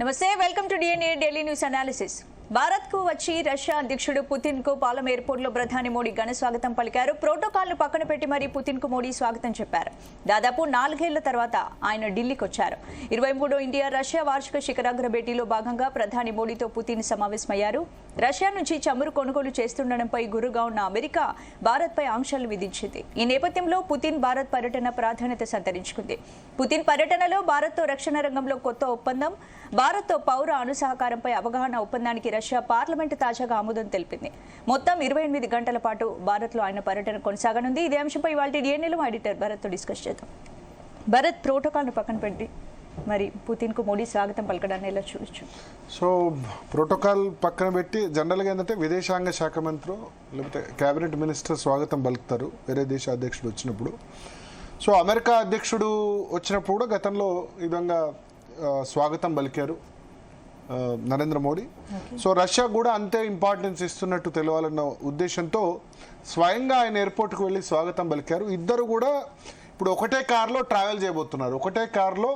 నమస్తే, welcome to DNA daily news analysis. Bharat కు వచ్చి రష్యా అధ్యక్షుడు పుతిన్ కు పాలం ఎయిర్పోర్ట్ లో ప్రధాని మోడీ ఘన స్వాగతం పలికారు. ప్రోటోకాల్ ను పక్కన పెట్టి మరీ పుతిన్ కు మోడీ స్వాగతం చెప్పారు. దాదాపు 4 ఏళ్ల తర్వాత ఆయన ఢిల్లీకి వచ్చారు. 23వ ఇండియా రష్యా వార్షిక శిఖరాగ్ర భేటీలో భాగంగా ప్రధాని మోడీతో పుతిన్ సమావేశమయ్యారు. రష్యా నుంచి చమురు కొనుగోలు చేస్తుండడంపై గురుగా ఉన్న అమెరికా భారత్ పై ఆంక్షలు విధించింది. ఈ నేపథ్యంలో పుతిన్ భారత్ పర్యటన ప్రాధాన్యత సంతరించుకుంది. పుతిన్ పర్యటనలో భారత్ తో రక్షణ రంగంలో కొత్త ఒప్పందం, భారత్ తో పౌర అణు సహకారంపై అవగాహన ఒప్పందానికి రష్యా పార్లమెంటు తాజాగా ఆమోదం తెలిపింది. మొత్తం 28 గంటల పాటు భారత్ లో ఆయన పర్యటన కొనసాగనుంది. ఇదే అంశంపై ఇవాళ డిఎన్ఏలో మా ఎడిటర్ భరత్ తో డిస్కస్ చేద్దాం. భరత్, ప్రోటోకాల్ ను పక్కన పెట్టి మరి పుతిన్ కు మోడీ స్వాగతం పలకడాన్ని ఎలా చూడొచ్చు? సో ప్రోటోకాల్ పక్కన పెట్టి జనరల్గా ఏంటంటే విదేశాంగ శాఖ మంత్రి లేకపోతే క్యాబినెట్ మినిస్టర్ స్వాగతం పలుకుతారు వేరే దేశ అధ్యక్షుడు వచ్చినప్పుడు. సో అమెరికా అధ్యక్షుడు వచ్చినప్పుడు కూడా గతంలో ఈ విధంగా స్వాగతం పలికారు నరేంద్ర మోడీ. సో రష్యా కూడా అంతే ఇంపార్టెన్స్ ఇస్తున్నట్టు తెలవాలన్న ఉద్దేశంతో స్వయంగా ఆయన ఎయిర్పోర్ట్కి వెళ్ళి స్వాగతం పలికారు. ఇద్దరు కూడా ఇప్పుడు ఒకటే కారులో ట్రావెల్ చేయబోతున్నారు. ఒకటే కారులో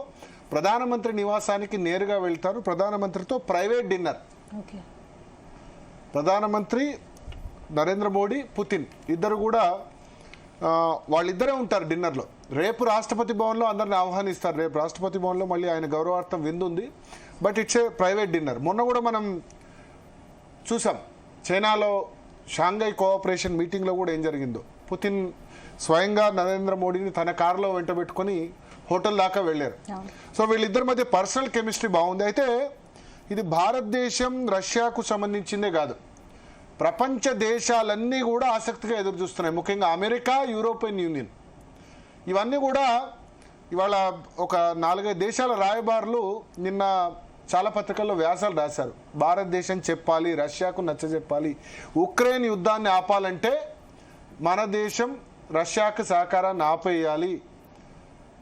ప్రధానమంత్రి నివాసానికి నేరుగా వెళ్తారు. ప్రధానమంత్రితో ప్రైవేట్ డిన్నర్. ప్రధానమంత్రి నరేంద్ర మోడీ, పుతిన్ ఇద్దరు కూడా వాళ్ళిద్దరే ఉంటారు డిన్నర్లో. రేపు రాష్ట్రపతి భవన్లో అందరిని ఆహ్వానిస్తారు. రేపు రాష్ట్రపతి భవన్లో మళ్ళీ ఆయన గౌరవార్థం విందు ఉంది. But it's a private dinner. మొన్న కూడా మనం చూసాం చైనాలో షాంఘై కోఆపరేషన్ మీటింగ్లో కూడా ఏం జరిగిందో. పుతిన్ స్వయంగా నరేంద్ర మోడీని తన కారులో వెంటబెట్టుకొని హోటల్ దాకా వెళ్ళారు. సో వీళ్ళిద్దరి మధ్య పర్సనల్ కెమిస్ట్రీ బాగుంది. అయితే ఇది భారతదేశం రష్యాకు సంబంధించిందే కాదు, ప్రపంచ దేశాలన్నీ కూడా ఆసక్తిగా ఎదురు చూస్తున్నాయి. ముఖ్యంగా అమెరికా, యూరోపియన్ యూనియన్ ఇవన్నీ కూడా ఇవాళ ఒక 4-5 దేశాల రాయబారులు నిన్న చాలా పత్రికల్లో వ్యాసాలు రాశారు. భారతదేశం చెప్పాలి, రష్యాకు నచ్చజెప్పాలి, ఉక్రెయిన్ యుద్ధాన్ని ఆపాలంటే మన దేశం రష్యాకు సహకారాన్ని ఆపేయాలి,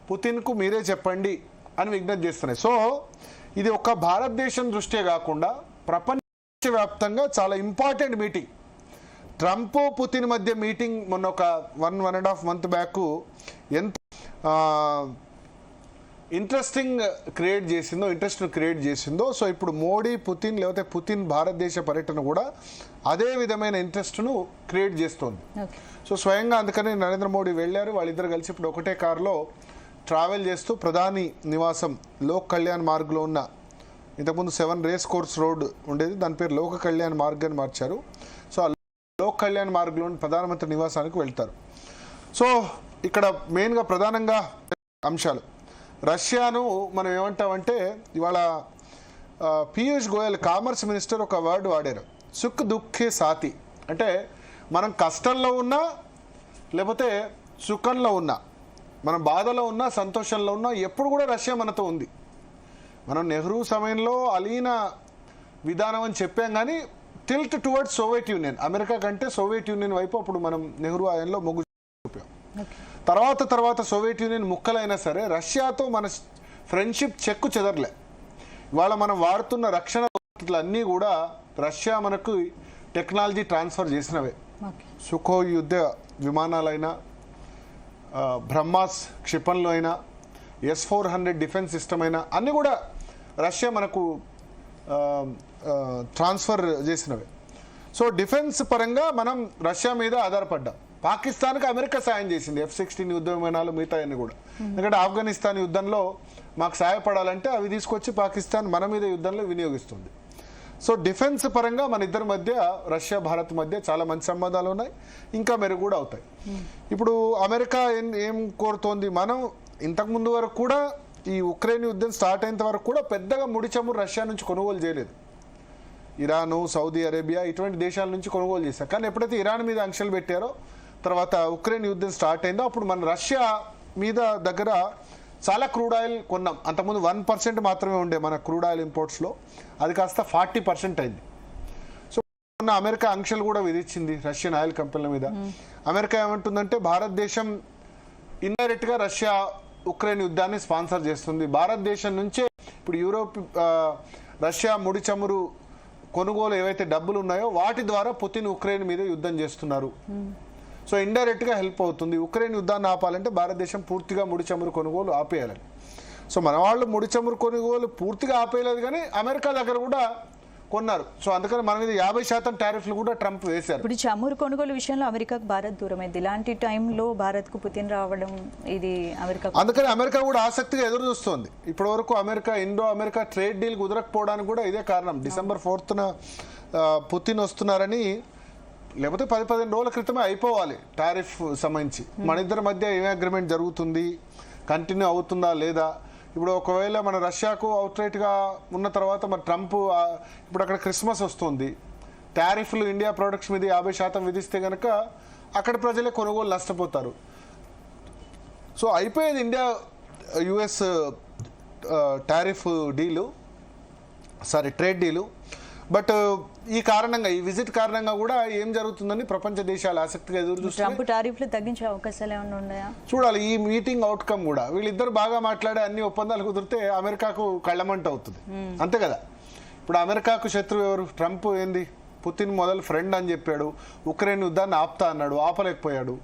పుతిన్కు మీరే చెప్పండి అని విజ్ఞప్తి చేస్తున్నాయి. సో ఇది ఒక్క భారతదేశం దృష్ట్యా కాకుండా ప్రపంచవ్యాప్తంగా చాలా ఇంపార్టెంట్ మీటింగ్. ట్రంప్ పుతిన్ మధ్య మీటింగ్ మొన్న ఒక 1.5 మంత్ బ్యాక్ ఎంత ఇంట్రెస్ట్ను క్రియేట్ చేసిందో. సో ఇప్పుడు మోడీ పుతిన్ లేకపోతే పుతిన్ భారతదేశ పర్యటన కూడా అదే విధమైన ఇంట్రెస్ట్ను క్రియేట్ చేస్తోంది. సో స్వయంగా అందుకని నరేంద్ర మోడీ వెళ్ళారు. వాళ్ళిద్దరు కలిసి ఇప్పుడు ఒకటే కారులో ట్రావెల్ చేస్తూ ప్రధాని నివాసం లోక్ కళ్యాణ్ మార్గ్లో ఉన్న, ఇంతకుముందు 7 రేస్ కోర్స్ రోడ్ ఉండేది, దాని పేరు లోక కళ్యాణ్ మార్గ్ అని మార్చారు. సో ఆ లోక్ కళ్యాణ్ మార్గ్లోని ప్రధానమంత్రి నివాసానికి వెళ్తారు. సో ఇక్కడ మెయిన్గా ప్రధానంగా అంశాలు, రష్యాను మనం ఏమంటామంటే ఇవాళ పీయూష్ గోయల్ కామర్స్ మినిస్టర్ ఒక వర్డ్ వాడారు, సుఖ్ దుఃఖే సాతి. అంటే మనం కష్టంలో ఉన్నా లేకపోతే సుఖంలో ఉన్నా, మనం బాధలో ఉన్నా సంతోషంలో ఉన్నా ఎప్పుడు కూడా రష్యా మనతో ఉంది. మనం నెహ్రూ సమయంలో అలీన విధానం అని చెప్పాం, కానీ tilt towards Soviet union, America కంటే సోవియట్ యూనియన్ వైపు అప్పుడు మనం నెహ్రూ ఆయనలో మొగ్గు చూపాం. తర్వాత సోవియట్ యూనియన్ ముక్కలైనా సరే రష్యాతో మన ఫ్రెండ్షిప్ చెక్కు చెదరలే. ఇవాళ మనం వాడుతున్న రక్షణ అన్నీ కూడా రష్యా మనకు టెక్నాలజీ ట్రాన్స్ఫర్ చేసినవే. సుకోయ్ యుద్ధ విమానాలైనా, బ్రహ్మాస్ క్షిపణులు అయినా, S-400 డిఫెన్స్ సిస్టమ్ అయినా అన్నీ కూడా రష్యా మనకు ట్రాన్స్ఫర్ చేసినవే. సో డిఫెన్స్ పరంగా మనం రష్యా మీద ఆధారపడ్డాం. పాకిస్తాన్కి అమెరికా సాయం చేసింది, F-16 యుద్ధ విమానాలు, మిగతా అన్ని కూడా. ఎందుకంటే ఆఫ్ఘనిస్తాన్ యుద్ధంలో మాకు సహాయపడాలంటే అవి తీసుకొచ్చి పాకిస్తాన్ మన మీద యుద్ధంలో వినియోగిస్తుంది. సో డిఫెన్స్ పరంగా మన ఇద్దరి మధ్య, రష్యా భారత్ మధ్య చాలా మంచి సంబంధాలు ఉన్నాయి, ఇంకా మెరుగు కూడా అవుతాయి. ఇప్పుడు అమెరికా ఏం కోరుతోంది, మనం ఇంతకుముందు వరకు కూడా ఈ ఉక్రెయిన్ యుద్ధం స్టార్ట్ అయినంత వరకు కూడా పెద్దగా ముడి చమురు రష్యా నుంచి కొనుగోలు చేయలేదు. ఇరాను, సౌదీ అరేబియా ఇటువంటి దేశాల నుంచి కొనుగోలు చేశారు. కానీ ఎప్పుడైతే ఇరాన్ మీద ఆంక్షలు పెట్టారో, తర్వాత ఉక్రెయిన్ యుద్ధం స్టార్ట్ అయిందో, అప్పుడు మన రష్యా మీద దగ్గర చాలా క్రూడ్ ఆయిల్ కొన్నాం. అంతకుముందు 1% మాత్రమే ఉండే మన క్రూడ్ ఆయిల్ ఇంపోర్ట్స్లో, అది కాస్త 40% అయింది. సో మొన్న అమెరికా ఆంక్షలు కూడా విధించింది రష్యన్ ఆయిల్ కంపెనీల మీద. అమెరికా ఏమంటుందంటే భారతదేశం ఇండైరెక్ట్గా రష్యా ఉక్రెయిన్ యుద్ధాన్ని స్పాన్సర్ చేస్తుంది. భారతదేశం నుంచే ఇప్పుడు రష్యా ముడి చమురు కొనుగోలు ఏవైతే డబ్బులు ఉన్నాయో వాటి ద్వారా పుతిన్ ఉక్రెయిన్ మీద యుద్ధం చేస్తున్నారు. సో ఇండైరెక్ట్గా హెల్ప్ అవుతుంది. ఉక్రెయిన్ యుద్ధాన్ని ఆపాలంటే భారతదేశం పూర్తిగా ముడి చమురు కొనుగోలు ఆపేయాలని. సో మన వాళ్ళు ముడి చమురు కొనుగోలు పూర్తిగా ఆపేయలేదు, కానీ అమెరికా దగ్గర కూడా కొన్నారు. సో అందుకని మన మీద 50% టారిఫ్లు కూడా ట్రంప్ వేశారు. ఇప్పుడు చమురు కొనుగోలు విషయంలో అమెరికాకు భారత్ దూరమైంది. ఇలాంటి టైంలో భారత్కు పుతిన్ రావడం ఇది అమెరికా, అందుకని అమెరికా కూడా ఆసక్తిగా ఎదురు చూస్తుంది. ఇప్పటి వరకు ఇండో అమెరికా ట్రేడ్ డీల్ కుదరకపోవడానికి కూడా ఇదే కారణం. December 4th పుతిన్ వస్తున్నారని, లేకపోతే 10-15 రోజుల క్రితమే అయిపోవాలి టారిఫ్ సంబంధించి. మన ఇద్దరి మధ్య ఏం అగ్రిమెంట్ జరుగుతుంది, కంటిన్యూ అవుతుందా లేదా. ఇప్పుడు ఒకవేళ మన రష్యాకు అవుట్రైట్గా ఉన్న తర్వాత మరి ట్రంప్ ఇప్పుడు అక్కడ క్రిస్మస్ వస్తుంది, టారిఫ్లు ఇండియా ప్రొడక్ట్స్ మీద 50% విధిస్తే కనుక అక్కడ ప్రజలే కొనుగోలు నష్టపోతారు. సో అయిపోయేది India US tariff deal, trade deal. But ఈ కారణంగా, ఈ విజిట్ కారణంగా కూడా ఏం జరుగుతుందని ప్రపంచ దేశాలు ఆసక్తిగా ఎదురు చూస్తున్నాయి. ట్రంప్ టారిఫ్లు తగ్గించే అవకాశాలు ఏమైనా ఉన్నాయా చూడాలి. ఈ మీటింగ్ అవుట్కమ్ కూడా వీళ్ళిద్దరు బాగా మాట్లాడే అన్ని ఒప్పందాలు కుదిరితే అమెరికాకు కళ్ళమంట అవుతుంది, అంతే కదా. ఇప్పుడు అమెరికాకు శత్రువు ఎవరు? ట్రంప్ ఏంది, పుతిన్ మొదలు ఫ్రెండ్ అని చెప్పాడు, ఉక్రెయిన్ యుద్ధాన్ని ఆపుతా అన్నాడు, ఆపలేకపోయాడు.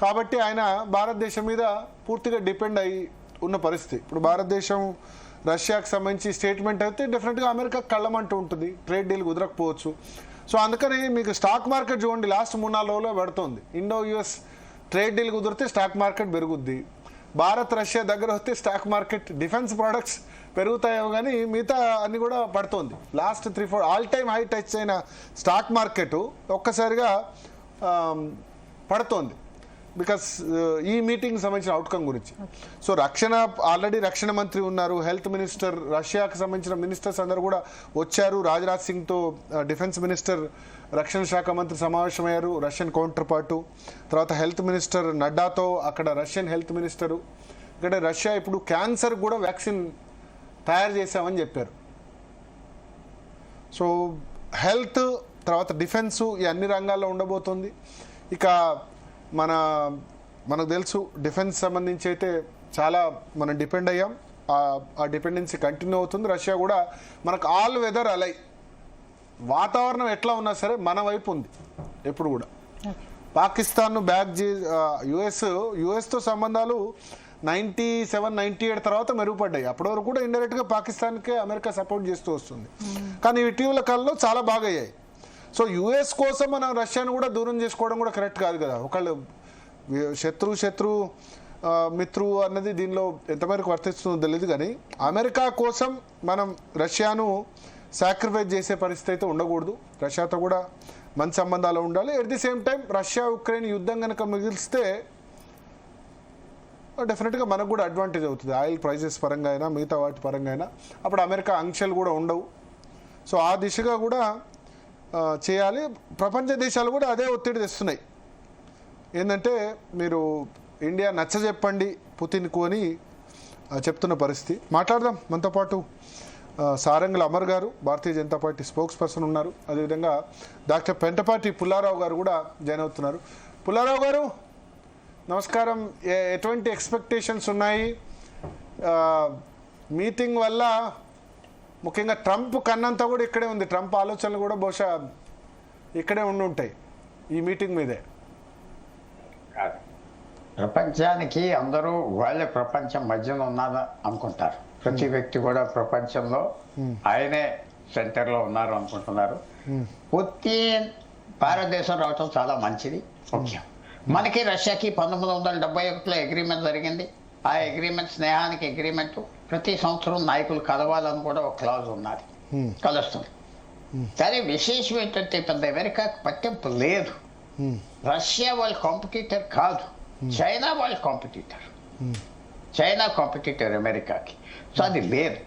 కాబట్టి ఆయన భారతదేశం మీద పూర్తిగా డిపెండ్ అయి ఉన్న పరిస్థితి. ఇప్పుడు భారతదేశం రష్యాకు సంబంధించి స్టేట్మెంట్ అయితే డెఫినెట్గా అమెరికా కళ్ళమంటూ ఉంటుంది, ట్రేడ్ డీల్ కుదరకపోవచ్చు. సో అందుకని మీకు స్టాక్ మార్కెట్ చూడండి, లాస్ట్ 3-4 రోజుల్లో పెడుతుంది. ఇండో యుఎస్ ట్రేడ్ డీల్ కుదిరితే స్టాక్ మార్కెట్ పెరుగుద్ది. భారత్ రష్యా దగ్గర వస్తే స్టాక్ మార్కెట్, డిఫెన్స్ ప్రోడక్ట్స్ పెరుగుతాయేమో కానీ మిగతా అన్ని కూడా పడుతుంది. Last 3-4 all time high touch అయిన స్టాక్ మార్కెట్ ఒక్కసారిగా పడుతోంది, బికాస్ ఈ మీటింగ్ సంబంధించిన అవుట్కమ్ గురించి. సో ఆల్రెడీ రక్షణ మంత్రి ఉన్నారు, హెల్త్ మినిస్టర్, రష్యాకు సంబంధించిన మినిస్టర్స్ అందరూ కూడా వచ్చారు. రాజ్నాథ్ సింగ్తో డిఫెన్స్ మినిస్టర్, రక్షణ శాఖ మంత్రి సమావేశమయ్యారు, రష్యన్ కౌంటర్ పార్టు. తర్వాత హెల్త్ మినిస్టర్ నడ్డాతో అక్కడ రష్యన్ హెల్త్ మినిస్టరు. ఇక్కడ రష్యా ఇప్పుడు క్యాన్సర్ కూడా వ్యాక్సిన్ తయారు చేశామని చెప్పారు. సో హెల్త్, తర్వాత డిఫెన్సు, ఈ అన్ని రంగాల్లో ఉండబోతుంది. ఇక మనకు తెలుసు డిఫెన్స్ సంబంధించి అయితే చాలా మనం డిపెండ్ అయ్యాం, ఆ డిపెండెన్సీ కంటిన్యూ అవుతుంది. రష్యా కూడా మనకు ఆల్ వెదర్ అలై, వాతావరణం ఎట్లా ఉన్నా సరే మన వైపు ఉంది ఎప్పుడు కూడా. పాకిస్తాన్ను బ్యాక్ యుఎస్తో సంబంధాలు 97-98 తర్వాత మెరుగుపడ్డాయి. అప్పటి వరకు కూడా ఇండైరెక్ట్గా పాకిస్తాన్కే అమెరికా సపోర్ట్ చేస్తూ వస్తుంది, కానీ ఇటీవల కాలంలో చాలా బాగా అయ్యాయి. సో యుఎస్ కోసం మనం రష్యాను కూడా దూరం చేసుకోవడం కూడా కరెక్ట్ కాదు కదా. ఒకళ్ళు శత్రు మిత్రువు అన్నది దీనిలో ఎంతవరకు వర్తిస్తుందో తెలియదు, కానీ అమెరికా కోసం మనం రష్యాను సాక్రిఫైస్ చేసే పరిస్థితి అయితే ఉండకూడదు. రష్యాతో కూడా మంచి సంబంధాలు ఉండాలి. At the same time Russia Ukraine యుద్ధం కనుక మిగిలిస్తే డెఫినెట్గా మనకు కూడా అడ్వాంటేజ్ అవుతుంది. ఆయిల్ ప్రైజెస్ పరంగా అయినా మిగతా వాటి పరంగా అయినా అప్పుడు అమెరికా ఆంక్షలు కూడా ఉండవు. సో ఆ దిశగా కూడా చేయాలి. ప్రపంచ దేశాలు కూడా అదే ఒత్తిడి తెస్తున్నాయి, ఏంటంటే మీరు ఇండియా నచ్చజెప్పండి పుతిన్కు అని చెప్తున్న పరిస్థితి. మాట్లాడదాం. మనతో పాటు సారంగుల అమర్ గారు, Bharatiya Janata party spokes person ఉన్నారు. అదేవిధంగా డాక్టర్ పెంటపాటి పుల్లారావు గారు కూడా జాయిన్ అవుతున్నారు. పుల్లారావు గారు నమస్కారం. ఎటువంటి ఎక్స్పెక్టేషన్స్ ఉన్నాయి మీటింగ్ వల్ల? ముఖ్యంగా ట్రంప్ కన్నంతా కూడా ఇక్కడే ఉంది, ట్రంప్ ఆలోచనలు కూడా బహుశా ఇక్కడే ఉంటాయి ఈ మీటింగ్ మీదే. ప్రపంచానికి అందరూ వాళ్ళే ప్రపంచం మధ్యలో ఉన్నారు అనుకుంటారు. ప్రతి వ్యక్తి కూడా ప్రపంచంలో ఆయనే సెంటర్లో ఉన్నారు అనుకుంటున్నారు. పుతిన్ భారతదేశం రావటం చాలా మంచిది, ముఖ్యం. మనకి రష్యాకి 1971లో అగ్రిమెంట్ జరిగింది. ఆ అగ్రిమెంట్, స్నేహానికి అగ్రిమెంట్, ప్రతి సంవత్సరం నాయకులు కలవాలని కూడా ఒక క్లాజ్ ఉన్నది, కలుస్తుంది. కానీ విశేషం ఏంటంటే పెద్ద అమెరికాకు పట్టింపు లేదు. రష్యా వాళ్ళ కాంపిటీటర్ కాదు, చైనా వాళ్ళ కాంపిటీటర్. చైనా కాంపిటీటర్ అమెరికాకి. సో అది లేదు.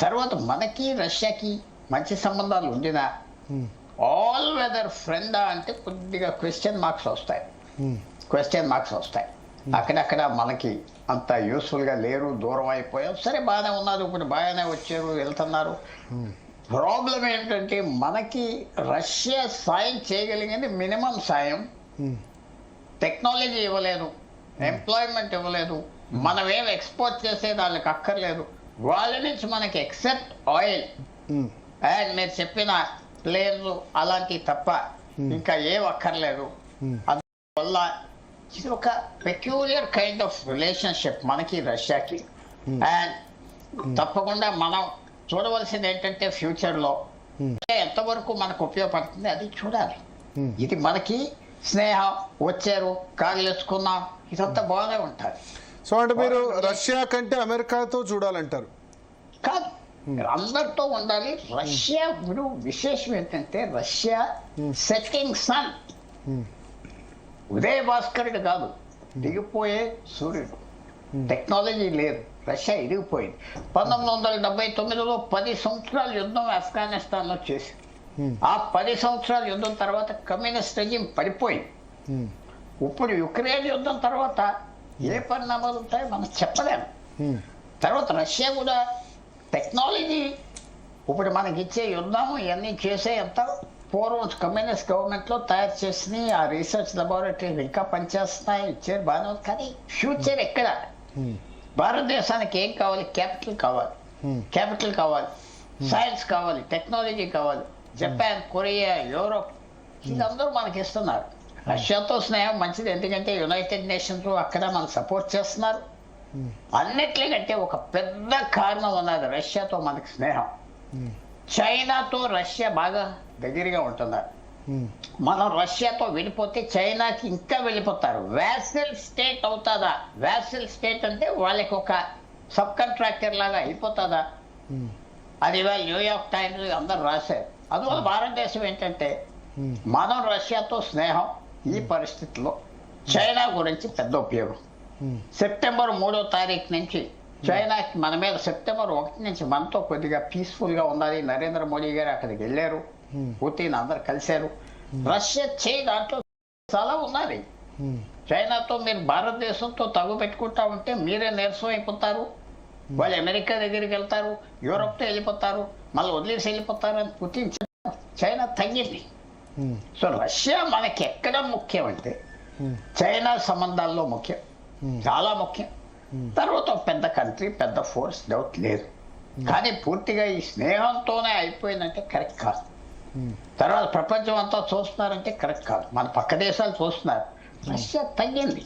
తర్వాత మనకి రష్యాకి మంచి సంబంధాలు ఉండినా ఆల్ వెదర్ ఫ్రెండా అంటే కొద్దిగా క్వశ్చన్ మార్క్స్ వస్తాయి. అక్కడక్కడ మనకి అంత యూస్ఫుల్గా లేరు, దూరం అయిపోయాం. సరే బాగానే ఉన్నారు, ఇప్పుడు బాగానే వచ్చారు, వెళ్తున్నారు. ప్రాబ్లం ఏంటంటే మనకి రష్యా సాయం చేయగలిగింది మినిమం సాయం. టెక్నాలజీ ఇవ్వలేదు, ఎంప్లాయ్మెంట్ ఇవ్వలేదు, మనం ఏం ఎక్స్పోర్ట్ చేసేది వాళ్ళకి అక్కర్లేదు. వాళ్ళ నుంచి మనకి ఎక్సెప్ట్ ఆయిల్ అండ్ మీరు చెప్పిన ప్లేన్లు అలాంటివి తప్ప ఇంకా ఏం అక్కర్లేదు. అందువల్ల ఇది ఒక పెక్యూలియర్ కైండ్ ఆఫ్ రిలేషన్షిప్ మనకి రష్యాకి. అండ్ తప్పకుండా మనం చూడవలసింది ఏంటంటే ఫ్యూచర్లో ఎంతవరకు మనకు ఉపయోగపడుతుంది అది చూడాలి. ఇది మనకి స్నేహం వచ్చారు కాగలేసుకున్నాం ఇదంతా బాగానే ఉంటుంది. సో అంటే మీరు రష్యా కంటే అమెరికాతో చూడాలంటారు? కాదు, అందరితో ఉండాలి. రష్యా విశేషం ఏంటంటే రష్యా సెట్టింగ్ సన్, ఉదయ భాస్కరుడు కాదు, దిగిపోయే సూర్యుడు. టెక్నాలజీ లేదు, రష్యా ఇరిగిపోయింది. 1979లో 10 సంవత్సరాల యుద్ధం ఆఫ్ఘనిస్తాన్లో చేసి ఆ 10 సంవత్సరాల యుద్ధం తర్వాత కమ్యూనిస్ట్ రెజిమ్ పడిపోయింది. ఇప్పుడు యుక్రెయిన్ యుద్ధం తర్వాత ఏ పరిణామాలు ఉంటాయో మనం చెప్పలేము. తర్వాత రష్యా కూడా టెక్నాలజీ ఇప్పుడు మనకి ఇచ్చే యుద్ధం ఇవన్నీ చేసే ఎంత పూర్వం కమ్యూనిస్ట్ గవర్నమెంట్లో తయారు చేసినాయి. ఆ రీసెర్చ్ లెబారెటరీలు ఇంకా పనిచేస్తున్నాయి, ఇచ్చారు బాగానే ఉంది. కానీ ఫ్యూచర్ ఎక్కడ? భారతదేశానికి ఏం కావాలి? క్యాపిటల్ కావాలి, సైన్స్ కావాలి, టెక్నాలజీ కావాలి. జపాన్, కొరియా, యూరోప్ ఇదందరూ మనకి ఇస్తున్నారు. రష్యాతో స్నేహం మంచిది, ఎందుకంటే యునైటెడ్ నేషన్స్ అక్కడ మనకు సపోర్ట్ చేస్తున్నారు. అన్నిట్లకంటే ఒక పెద్ద కారణం ఉన్నది రష్యాతో మనకి స్నేహం. చైనాతో రష్యా బాగా దగ్గరగా ఉంటున్నారు. మనం రష్యాతో వెళ్ళిపోతే చైనాకి ఇంకా వెళ్ళిపోతారు. వ్యాసిల్ స్టేట్ అవుతుందా? వ్యాసిల్ స్టేట్ అంటే వాళ్ళకి ఒక సబ్ కాంట్రాక్టర్ లాగా అయిపోతుందా? అది ఇవాళ న్యూయార్క్ టైమ్స్ అందరు రాశారు. అందువల్ల భారతదేశం ఏంటంటే మనం రష్యాతో స్నేహం ఈ పరిస్థితుల్లో చైనా గురించి పెద్ద ఉపయోగం. సెప్టెంబర్ 3వ తారీఖు నుంచి చైనాకి మన మీద, సెప్టెంబర్ 1 నుంచి మనతో కొద్దిగా పీస్ఫుల్గా ఉండాలి. నరేంద్ర మోడీ గారు అక్కడికి వెళ్ళారు, పుతిన్ అందరు కలిశారు. రష్యా చేయి దాంట్లో చాలా ఉన్నది. చైనాతో మీరు భారతదేశంతో తగు పెట్టుకుంటా ఉంటే మీరే నీరసం అయిపోతారు. వాళ్ళు అమెరికా దగ్గరికి వెళ్తారు, యూరోప్తో వెళ్ళిపోతారు, మళ్ళీ వదిలేసి వెళ్ళిపోతారు అని పుతిన్. చైనా తగ్గింది. సో రష్యా మనకి ఎక్కడ ముఖ్యం అంటే చైనా సంబంధాల్లో ముఖ్యం, చాలా ముఖ్యం. తర్వాత ఒక పెద్ద కంట్రీ, పెద్ద ఫోర్స్, డౌట్ లేదు. కానీ పూర్తిగా ఈ స్నేహంతోనే అయిపోయిందంటే కరెక్ట్ కాదు. తర్వాత ప్రపంచం అంతా చూస్తున్నారంటే కరెక్ట్ కాదు. మన పక్క దేశాలు చూస్తున్నారు. రష్యా తగ్గింది.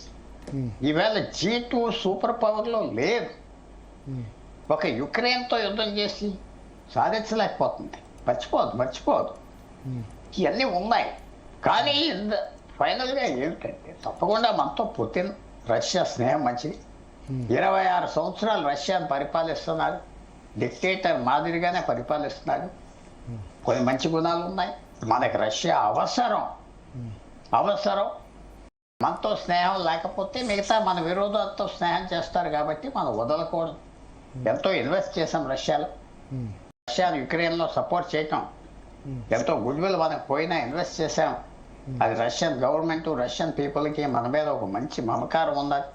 ఈవేళ G2 సూపర్ పవర్లో లేదు. ఒక యుక్రెయిన్తో యుద్ధం చేసి సాధించలేకపోతుంది. మర్చిపోదు. ఇవన్నీ ఉన్నాయి. కానీ ఫైనల్గా ఏమిటంటే తప్పకుండా మనతో పుతిన్ రష్యా స్నేహం మంచిది. 26 సంవత్సరాలు రష్యాను పరిపాలిస్తున్నారు. డిక్టేటర్ మాదిరిగానే పరిపాలిస్తున్నారు. కొన్ని మంచి గుణాలు ఉన్నాయి. మనకి రష్యా అవసరం. మనతో స్నేహం లేకపోతే మిగతా మన విరోధాలతో స్నేహం చేస్తారు. కాబట్టి మనం వదలకూడదు. ఎంతో ఇన్వెస్ట్ చేసాం రష్యాలో. రష్యాను యుక్రెయిన్లో సపోర్ట్ చేయటం ఎంతో గుడ్ విల్ మనకు పోయినా ఇన్వెస్ట్ చేసాం. అది రష్యన్ గవర్నమెంట్, రష్యన్ పీపుల్కి మన మీద ఒక మంచి మమకారం ఉన్నది.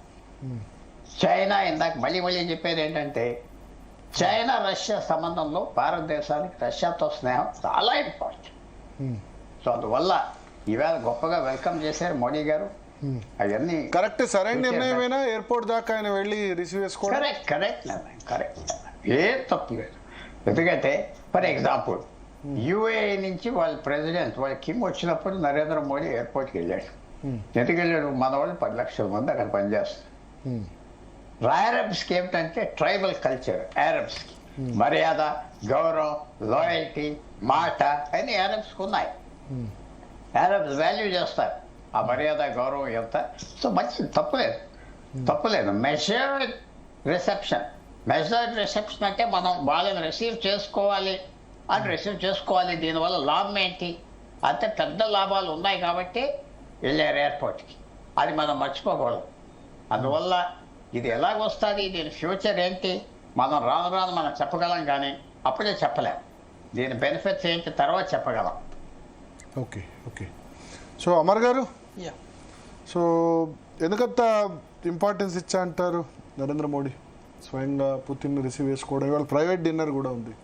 చైనా, ఇందాక మళ్ళీ చెప్పేది ఏంటంటే చైనా రష్యా సంబంధంలో భారతదేశానికి రష్యాతో స్నేహం చాలా ఇంపార్టెంట్. సో అందువల్ల ఈవేళ గొప్పగా వెల్కమ్ చేశారు మోడీ గారు. అవన్నీ కరెక్ట్, సరైన నిర్ణయమైనా ఎయిర్పోర్ట్ దాకా ఆయన వెళ్ళి రిసీవ్ చేసుకోవడం కరెక్ట్. ఏ తప్పు లేదు. ఎందుకంటే ఫర్ ఎగ్జాంపుల్ యుఏఈ నుంచి వాళ్ళ ప్రెసిడెంట్, వాళ్ళ కిమ్ వచ్చినప్పుడు నరేంద్ర మోడీ ఎయిర్పోర్ట్కి వెళ్ళాడు. ఎందుకు వెళ్ళాడు? మన వాళ్ళు 10 లక్షల మంది అక్కడ పనిచేస్తారు. అరబ్స్కి ఏమిటంటే ట్రైబల్ కల్చర్. అరబ్స్కి మర్యాద, గౌరవం, లాయల్టీ, మాట అన్నీ అరబ్స్కి ఉన్నాయి. అరబ్స్ వాల్యూ చేస్తారు ఆ మర్యాద, గౌరవం ఎంత. సో మంచిది, తప్పులేదు. మెజర్డ్ రిసెప్షన్ అంటే మనం వాళ్ళని రిసీవ్ చేసుకోవాలి. దీనివల్ల లాభం ఏంటి? అంతే పెద్ద లాభాలు ఉన్నాయి కాబట్టి వెళ్ళారు ఎయిర్పోర్ట్కి. అది మనం మర్చిపోకూడదు. అందువల్ల ఇది ఎలాగొస్తుంది, దీని ఫ్యూచర్ ఏంటి మనం రాను మనం చెప్పగలం, కానీ అప్పుడే చెప్పలేం. దీని బెనిఫిట్స్ ఏంటి తర్వాత చెప్పగలం. ఓకే. సో అమర్ గారు, సో ఎందుకంత ఇంపార్టెన్స్ ఇచ్చా అంటారు నరేంద్ర మోడీ స్వయంగా పుతిన్ రిసీవ్ చేసుకోవడం? ఇవాళ ప్రైవేట్ డిన్నర్ కూడా ఉంది.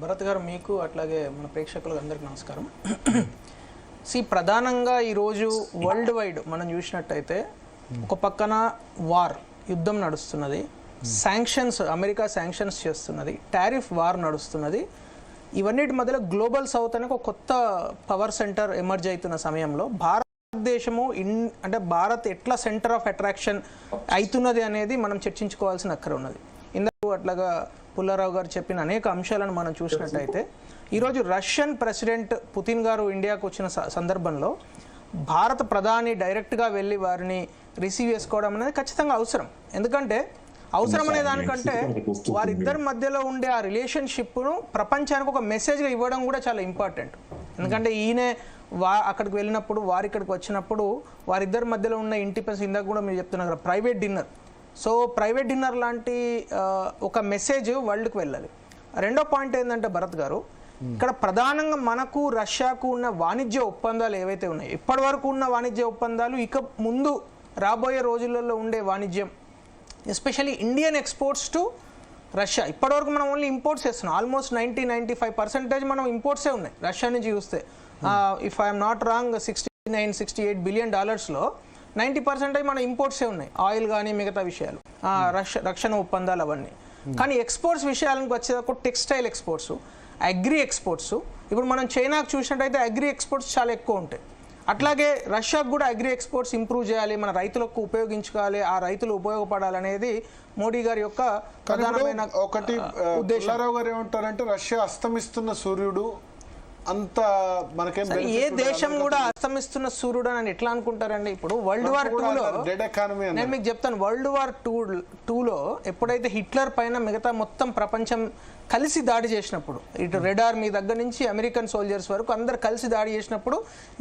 భరత్ గారు, మీకు అట్లాగే మన ప్రేక్షకులకు అందరికీ నమస్కారం. ప్రధానంగా ఈరోజు వరల్డ్ వైడ్ మనం చూసినట్టయితే ఒక పక్కన యుద్ధం నడుస్తున్నది, శాంక్షన్స్, అమెరికా శాంక్షన్స్ చేస్తున్నది, టారిఫ్ వార్ నడుస్తున్నది. ఇవన్నిటి మధ్యలో గ్లోబల్ సౌత్ అనే ఒక కొత్త పవర్ సెంటర్ ఎమర్జ్ అవుతున్న సమయంలో భారతదేశము అంటే భారత్ ఎట్లా సెంటర్ ఆఫ్ అట్రాక్షన్ అవుతున్నది అనేది మనం చర్చించుకోవాల్సిన అక్కర ఉన్నది. ఇందాక అట్లాగా పుల్లారావు గారు చెప్పిన అనేక అంశాలను మనం చూసినట్టయితే ఈరోజు రష్యన్ ప్రెసిడెంట్ పుతిన్ గారు ఇండియాకు వచ్చిన సందర్భంలో భారత ప్రధాని డైరెక్ట్గా వెళ్ళి వారిని రిసీవ్ చేసుకోవడం అనేది ఖచ్చితంగా అవసరం. ఎందుకంటే అవసరం అనే దానికంటే వారిద్దరి మధ్యలో ఉండే ఆ రిలేషన్షిప్ను ప్రపంచానికి ఒక మెసేజ్గా ఇవ్వడం కూడా చాలా ఇంపార్టెంట్. ఎందుకంటే ఈయనే అక్కడికి వెళ్ళినప్పుడు వారి ఇక్కడికి వచ్చినప్పుడు వారిద్దరి మధ్యలో ఉన్న ఇంటిపెన్స్ ఇందాక కూడా మీరు చెప్తున్నారు కదా private dinner. So private dinner లాంటి ఒక మెసేజ్ వరల్డ్కి వెళ్ళాలి. రెండో పాయింట్ ఏంటంటే భరత్ గారు, ఇక్కడ ప్రధానంగా మనకు రష్యాకు ఉన్న వాణిజ్య ఒప్పందాలు ఏవైతే ఉన్నాయో ఇప్పటి వరకు ఉన్న వాణిజ్య ఒప్పందాలు ఇక ముందు రాబోయే రోజులలో ఉండే వాణిజ్యం especially Indian exports to Russia. ఇప్పటివరకు మనం ఓన్లీ ఇంపోర్ట్స్ చేస్తున్నాం. ఆల్మోస్ట్ 90-95% మనం ఇంపోర్ట్సే ఉన్నాయి రష్యా నుంచి చూస్తే. If I'm not wrong $69-68 billion 90% మనం ఇంపోర్ట్సే ఉన్నాయి, ఆయిల్ కానీ మిగతా విషయాలు, రక్షణ ఒప్పందాలు అవన్నీ. కానీ ఎక్స్పోర్ట్స్ విషయాలకు వచ్చేటప్పుడు టెక్స్టైల్ ఎక్స్పోర్ట్స్, అగ్రి ఎక్స్పోర్ట్స్, ఇప్పుడు మనం చైనాకు చూసినట్టయితే అగ్రి ఎక్స్పోర్ట్స్ చాలా ఎక్కువ ఉంటాయి. అట్లాగే రష్యాకు కూడా అగ్రి ఎక్స్పోర్ట్స్ ఇంప్రూవ్ చేయాలి, మన రైతులకు ఉపయోగించుకోవాలి, ఆ రైతులు ఉపయోగపడాలనేది మోడీ గారి యొక్క ప్రధానమైన ఉద్దేశం. గారు ఏమంటారంటే రష్యా అస్తమిస్తున్న సూర్యుడు అంత మనకేం ఏ దేశం కూడా అస్తమిస్తున్న సూర్యుడు అని ఎట్లా అనుకుంటారండి? ఇప్పుడు World War II నేను మీకు చెప్తాను, World War II ఎప్పుడైతే హిట్లర్ పైన మిగతా మొత్తం ప్రపంచం కలిసి దాడి చేసినప్పుడు, ఇటు రెడ్ ఆర్మీ దగ్గర నుంచి అమెరికన్ సోల్జర్స్ వరకు అందరు కలిసి దాడి చేసినప్పుడు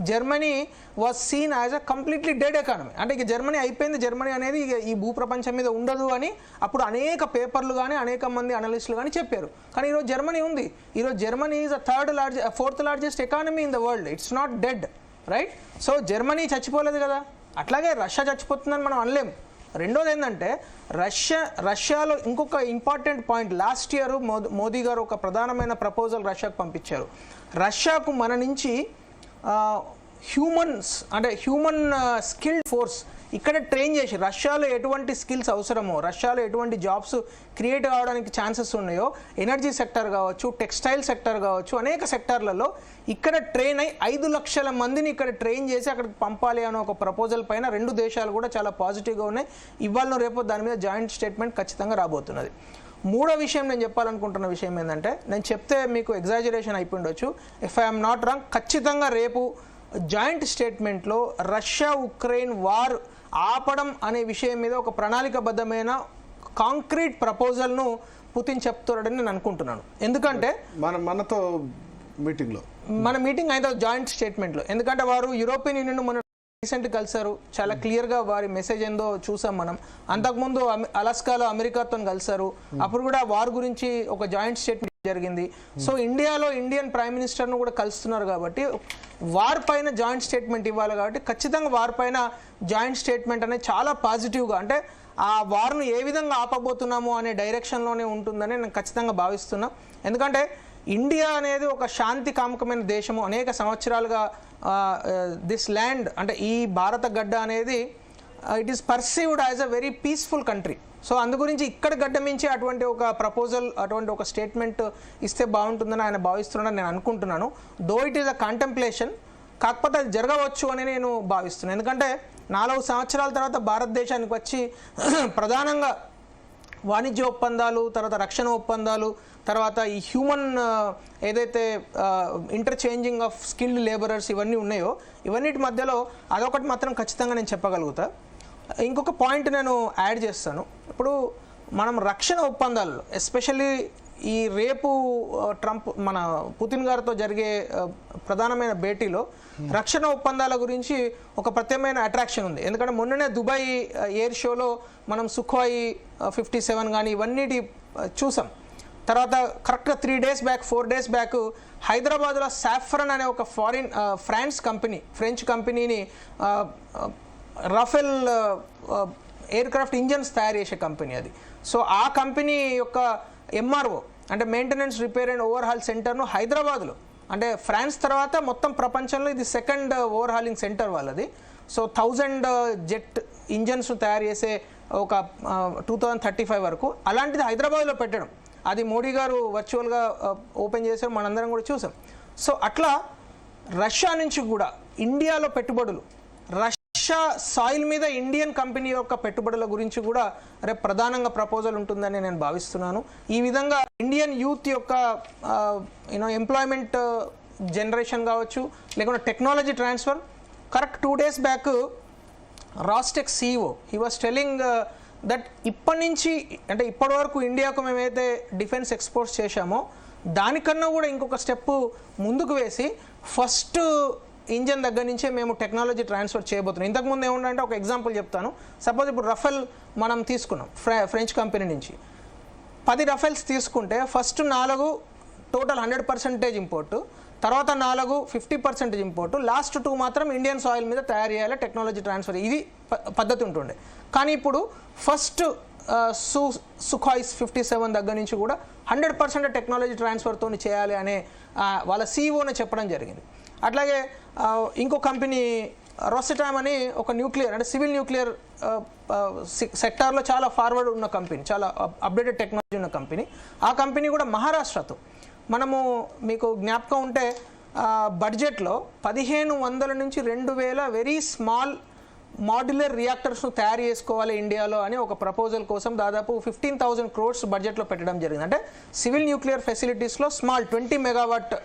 Germany was scene as a completely dead economy. అంటే ఇక జర్మనీ అయిపోయింది, జర్మనీ అనేది ఇక ఈ భూప్రపంచం మీద ఉండదు అని అప్పుడు అనేక పేపర్లు కానీ అనేక మంది అనలిస్టులు కానీ చెప్పారు. కానీ ఈరోజు జర్మనీ ఉంది. ఈరోజు Germany is fourth largest economy in the world. It's not dead, right? So Germany చచ్చిపోలేదు కదా, అట్లాగే రష్యా చచ్చిపోతుందని మనం అనలేము. రెండోది ఏంటంటే రష్యాలో ఇంకొక important point, last year Modi గారు ఒక ప్రధానమైన ప్రపోజల్ రష్యాకు పంపించారు. రష్యాకు మన నుంచి హ్యూమన్ స్కిల్డ్ ఫోర్స్ ఇక్కడ ట్రైన్ చేసి రష్యాలో ఎటువంటి స్కిల్స్ అవసరమో, రష్యాలో ఎటువంటి జాబ్స్ క్రియేట్ కావడానికి ఛాన్సెస్ ఉన్నాయో, ఎనర్జీ సెక్టర్ కావచ్చు, టెక్స్టైల్ సెక్టర్ కావచ్చు, అనేక సెక్టార్లలో ఇక్కడ ట్రైన్ అయ్యి 5 లక్షల మందిని ఇక్కడ ట్రైన్ చేసి అక్కడికి పంపాలి అనే ఒక ప్రపోజల్ పైన రెండు దేశాలు కూడా చాలా పాజిటివ్గా ఉన్నాయి. ఇవాళ రేపు దాని మీద జాయింట్ స్టేట్మెంట్ ఖచ్చితంగా రాబోతున్నది. మూడో విషయం నేను చెప్పాలనుకుంటున్న విషయం ఏంటంటే, నేను చెప్తే మీకు ఎగ్జాజరేషన్ అయిపోయిండొచ్చు, ఇఫ్ ఐఎమ్ నాట్ రాంగ్, ఖచ్చితంగా రేపు జాయింట్ స్టేట్మెంట్లో రష్యా ఉక్రెయిన్ వార్ ఆపడం అనే విషయం మీద ఒక ప్రణాళికబద్ధమైన కాంక్రీట్ ప్రపోజల్ను పుతిన్ చెప్తాడని నేను అనుకుంటున్నాను. ఎందుకంటే మనతో మన మీటింగ్ అయితే జాయింట్ స్టేట్మెంట్లో, ఎందుకంటే వారు యూరోపియన్ యూనియన్ మన రీసెంట్ కలిసారు, చాలా క్లియర్గా వారి మెసేజ్ ఏందో చూసాం మనం. అంతకుముందు అలాస్కాలో అమెరికాతో కలిసారు, అప్పుడు కూడా వార్ గురించి ఒక జాయింట్ స్టేట్మెంట్ జరిగింది. సో ఇండియాలో ఇండియన్ ప్రైమ్ మినిస్టర్ను కూడా కలుస్తున్నారు కాబట్టి వార్ పైన జాయింట్ స్టేట్మెంట్ ఇవ్వాలి. కాబట్టి ఖచ్చితంగా వార్ పైన జాయింట్ స్టేట్మెంట్ అనేది చాలా పాజిటివ్గా, అంటే ఆ వార్ను ఏ విధంగా ఆపబోతున్నాము అనే డైరెక్షన్లోనే ఉంటుందని నేను ఖచ్చితంగా భావిస్తున్నా. ఎందుకంటే ఇండియా అనేది ఒక శాంతి కాముకమైన దేశము. అనేక సంవత్సరాలుగా దిస్ ల్యాండ్, అంటే ఈ భారత గడ్డ అనేది it is perceived as a very peaceful country. So అందు గురించి ఇక్కడ గడ్డమించి అటువంటి ఒక ప్రపోజల్, అటువంటి ఒక స్టేట్మెంట్ ఇస్తే బాగుంటుందని ఆయన భావిస్తున్నాడని నేను అనుకుంటున్నాను. Though it is a contemplation, కాకపోతే అది జరగవచ్చు అని నేను భావిస్తున్నాను. ఎందుకంటే 4 సంవత్సరాల తర్వాత భారతదేశానికి వచ్చి ప్రధానంగా వాణిజ్య ఒప్పందాలు, తర్వాత రక్షణ ఒప్పందాలు, తర్వాత ఈ హ్యూమన్ ఏదైతే ఇంటర్చేంజింగ్ ఆఫ్ స్కిల్డ్ లేబరర్స్ ఇవన్నీ ఉన్నాయో, ఇవన్నిటి మధ్యలో అదొకటి మాత్రం ఖచ్చితంగా నేను చెప్పగలుగుతా. ఇంకొక పాయింట్ నేను యాడ్ చేస్తాను. ఇప్పుడు మనం రక్షణ ఒప్పందాల్లో ఎస్పెషల్లీ ఈ రేపు ట్రంప్ మన పుతిన్ గారితో జరిగే ప్రధానమైన భేటీలో రక్షణ ఒప్పందాల గురించి ఒక ప్రత్యేకమైన అట్రాక్షన్ ఉంది. ఎందుకంటే మొన్ననే దుబాయ్ ఎయిర్ షోలో మనం సుఖోయ్ 57 కానీ ఇవన్నిటి చూసాం. తర్వాత కరెక్ట్గా 3 days బ్యాక్ 4 days బ్యాక్ హైదరాబాద్లో సాఫ్రన్ అనే ఒక ఫ్రెంచ్ కంపెనీని రఫేల్ ఎయిర్ క్రాఫ్ట్ ఇంజన్స్ తయారు చేసే కంపెనీ అది. సో ఆ కంపెనీ యొక్క MRO అంటే మెయింటెనెన్స్, రిపేర్ అండ్ ఓవర్హాల్ సెంటర్ను హైదరాబాద్లో, అంటే ఫ్రాన్స్ తర్వాత మొత్తం ప్రపంచంలో ఇది 2nd ఓవర్హాలింగ్ సెంటర్ వాళ్ళది. సో 1000 జెట్ ఇంజన్స్ తయారు చేసే ఒక 2035 వరకు అలాంటిది హైదరాబాద్లో పెట్టడం, అది మోడీ గారు వర్చువల్గా ఓపెన్ చేశారు, మనందరం కూడా చూసాం. సో అట్లా రష్యా నుంచి కూడా ఇండియాలో పెట్టుబడులు, రష్యా సాయిల్ మీద ఇండియన్ కంపెనీ యొక్క పెట్టుబడుల గురించి కూడా రేపు ప్రధానంగా ప్రపోజల్ ఉంటుందని నేను భావిస్తున్నాను. ఈ విధంగా ఇండియన్ యూత్ యొక్క ఎంప్లాయ్మెంట్ జనరేషన్ కావచ్చు, లేకుంటే technology transfer. Correct 2 days back Rostec CEO he was telling that ఇప్పటి నుంచి అంటే ఇప్పటి వరకు ఇండియాకు మేమైతే డిఫెన్స్ ఎక్స్పోర్ట్స్ చేశామో దానికన్నా కూడా ఇంకొక స్టెప్ ముందుకు వేసి ఫస్ట్ ఇంజన్ దగ్గర నుంచే మేము టెక్నాలజీ ట్రాన్స్ఫర్ చేయబోతున్నాం. ఇంతకుముందు ఏముందంటే ఒక ఎగ్జాంపుల్ చెప్తాను. సపోజ్ ఇప్పుడు రఫేల్ మనం తీసుకున్నాం ఫ్రెంచ్ కంపెనీ నుంచి 10 రఫేల్స్ తీసుకుంటే ఫస్ట్ 4 టోటల్ 100% ఇంపోర్టు, తర్వాత 4 50% ఇంపోర్టు, లాస్ట్ 2 మాత్రం ఇండియన్ సాయిల్ మీద తయారు చేయాలి టెక్నాలజీ ట్రాన్స్ఫర్. ఇది పద్ధతి ఉంటుండే. కానీ ఇప్పుడు ఫస్ట్ సుఖాయిస్ 57 దగ్గర నుంచి కూడా 100% టెక్నాలజీ ట్రాన్స్ఫర్తో చేయాలి అనే వాళ్ళ CEOనే చెప్పడం జరిగింది. అట్లాగే ఇంకో కంపెనీ రొసటామ్ అని ఒక న్యూక్లియర్ అంటే సివిల్ న్యూక్లియర్ సెక్టార్లో చాలా ఫార్వర్డ్ ఉన్న కంపెనీ, చాలా అప్డేటెడ్ టెక్నాలజీ ఉన్న కంపెనీ. ఆ కంపెనీ కూడా మహారాష్ట్రతో మనము మీకు జ్ఞాపకం ఉంటే బడ్జెట్లో 1500 నుంచి 2000 వెరీ స్మాల్ మాడ్యులర్ రియాక్టర్స్ను తయారు చేసుకోవాలి ఇండియాలో అని ఒక ప్రపోజల్ కోసం దాదాపు 15,000 crores బడ్జెట్లో పెట్టడం జరిగింది. అంటే సివిల్ న్యూక్లియర్ ఫెసిలిటీస్లో small 20 megawatt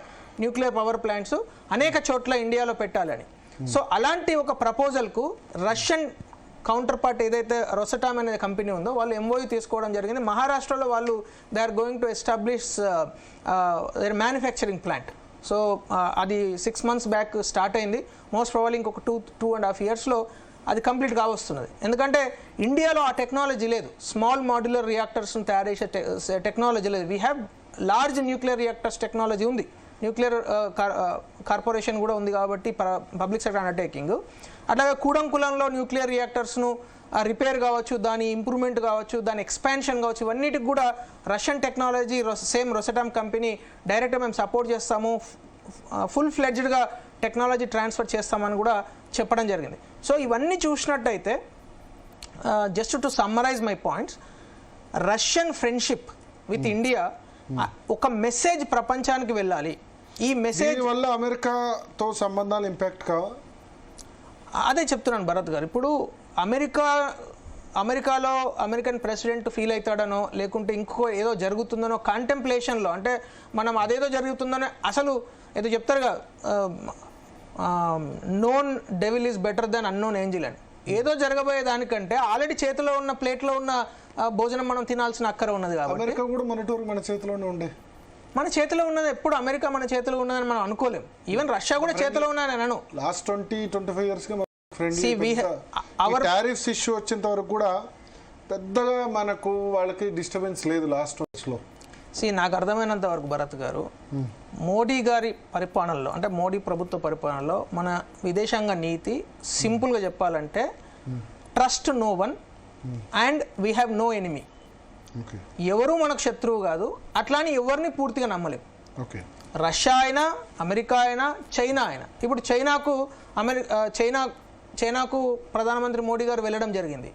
nuclear power plants అనేక చోట్ల ఇండియాలో పెట్టాలని. సో అలాంటి ఒక ప్రపోజల్కు రష్యన్ కౌంటర్ పార్ట్ ఏదైతే రొసటామ్ అనే కంపెనీ ఉందో వాళ్ళు MOU తీసుకోవడం జరిగింది. మహారాష్ట్రలో వాళ్ళు they are going to establish their manufacturing plant. So అది 6 months బ్యాక్ స్టార్ట్ అయింది. మోస్ట్ ప్రాబబ్లీ ఇంకొక 2.5 yearsలో అది కంప్లీట్ కావస్తున్నది. ఎందుకంటే ఇండియాలో ఆ టెక్నాలజీ లేదు. స్మాల్ మాడ్యులర్ రియాక్టర్స్ను తయారు చేసే టెక్నాలజీ లేదు. We have large nuclear reactors technology ఉంది, న్యూక్లియర్ కార్పొరేషన్ కూడా ఉంది కాబట్టి పబ్లిక్ సెక్టర్ అండర్టేకింగ్. అట్లాగే కూడంకులంలో న్యూక్లియర్ రియాక్టర్స్ను రిపేర్ కావచ్చు, దాని ఇంప్రూవ్మెంట్ కావచ్చు, దాని ఎక్స్పాన్షన్ కావచ్చు, ఇవన్నిటికి కూడా రష్యన్ టెక్నాలజీ సేమ్ రొసటామ్ కంపెనీ డైరెక్ట్గా మేము సపోర్ట్ చేస్తాము, ఫుల్ ఫ్లెడ్జ్డ్గా టెక్నాలజీ ట్రాన్స్ఫర్ చేస్తామని కూడా చెప్పడం జరిగింది. సో ఇవన్నీ చూసినట్టయితే just to summarise my points, Russian friendship with India ఒక మెసేజ్ ప్రపంచానికి వెళ్ళాలి. ఈ మెసేజ్ వల్ల అమెరికాతో సంబంధాలు ఇంపాక్ట్ కావా? అదే చెప్తున్నాను భరత్ గారు. ఇప్పుడు అమెరికాలో అమెరికన్ ప్రెసిడెంట్ ఫీల్ అవుతాడనో లేకుంటే ఇంకో ఏదో జరుగుతుందనో కాంటెంప్లేషన్లో, అంటే మనం అదేదో జరుగుతుందనో అసలు ఏదో చెప్తారుగా known devil is better than unknown angel అని. ఏదో జరగబోయే దానికంటే ఆల్రెడీ చేతిలో ఉన్న ప్లేట్లో ఉన్న భోజనం మనం తినాల్సిన అక్కర ఉన్నది. కాబట్టి అమెరికా కూడా మన చేతిలోనే ఉండే, మన చేతిలో ఉన్నది ఎప్పుడు అమెరికా మన చేతిలో ఉన్నదని మనం అనుకోలేం. ఈవెన్ రష్యా కూడా చేతిలో ఉన్నదని నేను లాస్ట్ 20-25 yearsగా టారిఫ్స్ ఇష్యూ వచ్చేంత వరకు కూడా పెద్దగా మనకు వాళ్ళకి డిస్టర్బెన్స్ లేదు లాస్ట్ ఇయర్స్లో. నాకు అర్థమైనంత వరకు భరత్ గారు, మోడీ గారి పరిపాలనలో అంటే మోడీ ప్రభుత్వ పరిపాలనలో మన విదేశాంగ నీతి సింపుల్గా చెప్పాలంటే trust no one and we have no enemy. ఎవరు మనకు శత్రువు కాదు, అట్లాని ఎవరిని పూర్తిగా నమ్మలేము. రష్యా అయినా, అమెరికా అయినా, చైనా అయినా. ఇప్పుడు చైనాకు ప్రధానమంత్రి మోడీ గారు వెళ్ళడం జరిగింది.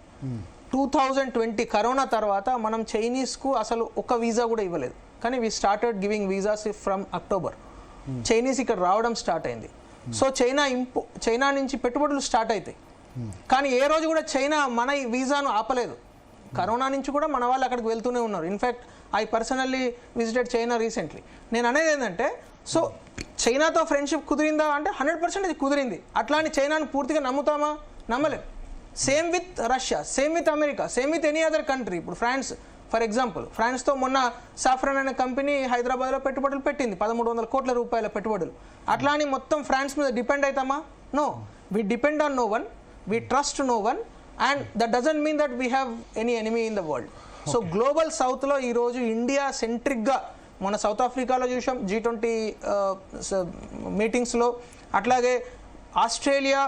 2020 కరోనా తర్వాత మనం చైనీస్కు అసలు ఒక వీసా కూడా ఇవ్వలేదు, కానీ we started giving visas from October. Chinese ఇక్కడ రావడం స్టార్ట్ అయింది. సో చైనా నుంచి పెట్టుబడులు స్టార్ట్ అవుతాయి, కానీ ఏ రోజు కూడా చైనా మన వీసాను ఆపలేదు. కరోనా నుంచి కూడా మన వాళ్ళు అక్కడికి వెళ్తూనే ఉన్నారు. In fact I personally visited China recently. నేను అనేది ఏంటంటే, సో చైనాతో ఫ్రెండ్షిప్ కుదిరిందా అంటే 100% ఇది కుదిరింది. అట్లా అని చైనాను పూర్తిగా నమ్ముతామా? నమ్మలేం. Same with Russia, same with America, same with any other country. ఇప్పుడు ఫ్రాన్స్ ఫర్ ఎగ్జాంపుల్, ఫ్రాన్స్తో మొన్న సాఫ్రాన్ అనే కంపెనీ హైదరాబాద్లో పెట్టుబడులు పెట్టింది, 1300 కోట్ల రూపాయల పెట్టుబడులు. అట్లా అని మొత్తం ఫ్రాన్స్ మీద డిపెండ్ అవుతామా? No, we depend on no one, we trust no one, and that doesn't mean that we have any enemy in the world. So global సౌత్లో ఈరోజు ఇండియా సెంట్రిక్గా మన సౌత్ ఆఫ్రికాలో చూసాం G20 మీటింగ్స్లో, అట్లాగే ఆస్ట్రేలియా,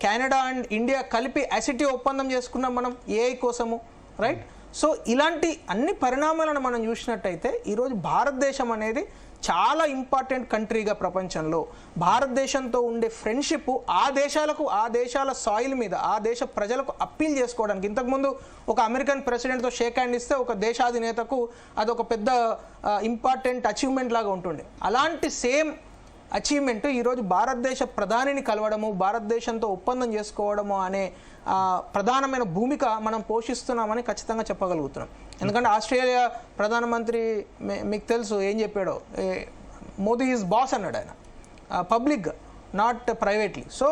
కెనడా అండ్ ఇండియా కలిపి అసిటీ ఒప్పందం చేసుకున్నాం మనం AI కోసము, రైట్? సో ఇలాంటి అన్ని పరిణామాలను మనం చూసినట్టయితే ఈరోజు భారతదేశం అనేది చాలా ఇంపార్టెంట్ కంట్రీగా ప్రపంచంలో భారతదేశంతో ఉండే ఫ్రెండ్షిప్ ఆ దేశాల సాయిల్ మీద ఆ దేశ ప్రజలకు అప్పీల్ చేసుకోవడానికి. ఇంతకుముందు ఒక అమెరికన్ ప్రెసిడెంట్తో షేక్ హ్యాండ్ ఇస్తే ఒక దేశాధినేతకు అదొక పెద్ద ఇంపార్టెంట్ అచీవ్మెంట్ లాగా ఉంటుండే. అలాంటి సేమ్ అచీవ్మెంట్ ఈరోజు భారతదేశ ప్రధానిని కలవడము, భారతదేశంతో ఒప్పందం చేసుకోవడము అనే ప్రధానమైన భూమిక మనం పోషిస్తున్నామని ఖచ్చితంగా చెప్పగలుగుతున్నాం. ఎందుకంటే ఆస్ట్రేలియా ప్రధానమంత్రి మీకు తెలుసు ఏం చెప్పాడో, మోదీ ఈజ్ బాస్ అన్నాడు ఆయన పబ్లిక్గా, నాట్ ప్రైవేట్లీ. సో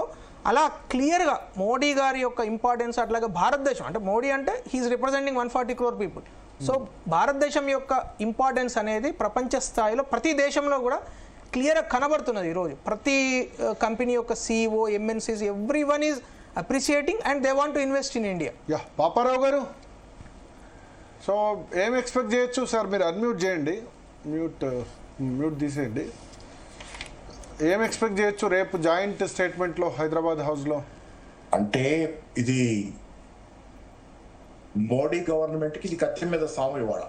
అలా క్లియర్గా మోడీ గారి యొక్క ఇంపార్టెన్స్, అట్లాగే భారతదేశం అంటే మోడీ అంటే he is representing 140 crore people. So భారతదేశం యొక్క ఇంపార్టెన్స్ అనేది ప్రపంచ స్థాయిలో ప్రతి దేశంలో కూడా క్లియర్గా కనబడుతున్నది. ఈరోజు ప్రతి కంపెనీ యొక్క CEO, MNCs, every one is appreciating and they want to invest in India. Yeah Paparao గారు, సో ఏం ఎక్స్పెక్ట్ చేయొచ్చు సార్? మీరు అన్మ్యూట్ చేయండి, మ్యూట్ తీసేయండి. ఏం ఎక్స్పెక్ట్ చేయొచ్చు రేపు జాయింట్ స్టేట్మెంట్లో హైదరాబాద్ హౌస్లో? అంటే ఇది మోడీ గవర్నమెంట్కి ఇది కత్తి మీద సాము ఇవాళ.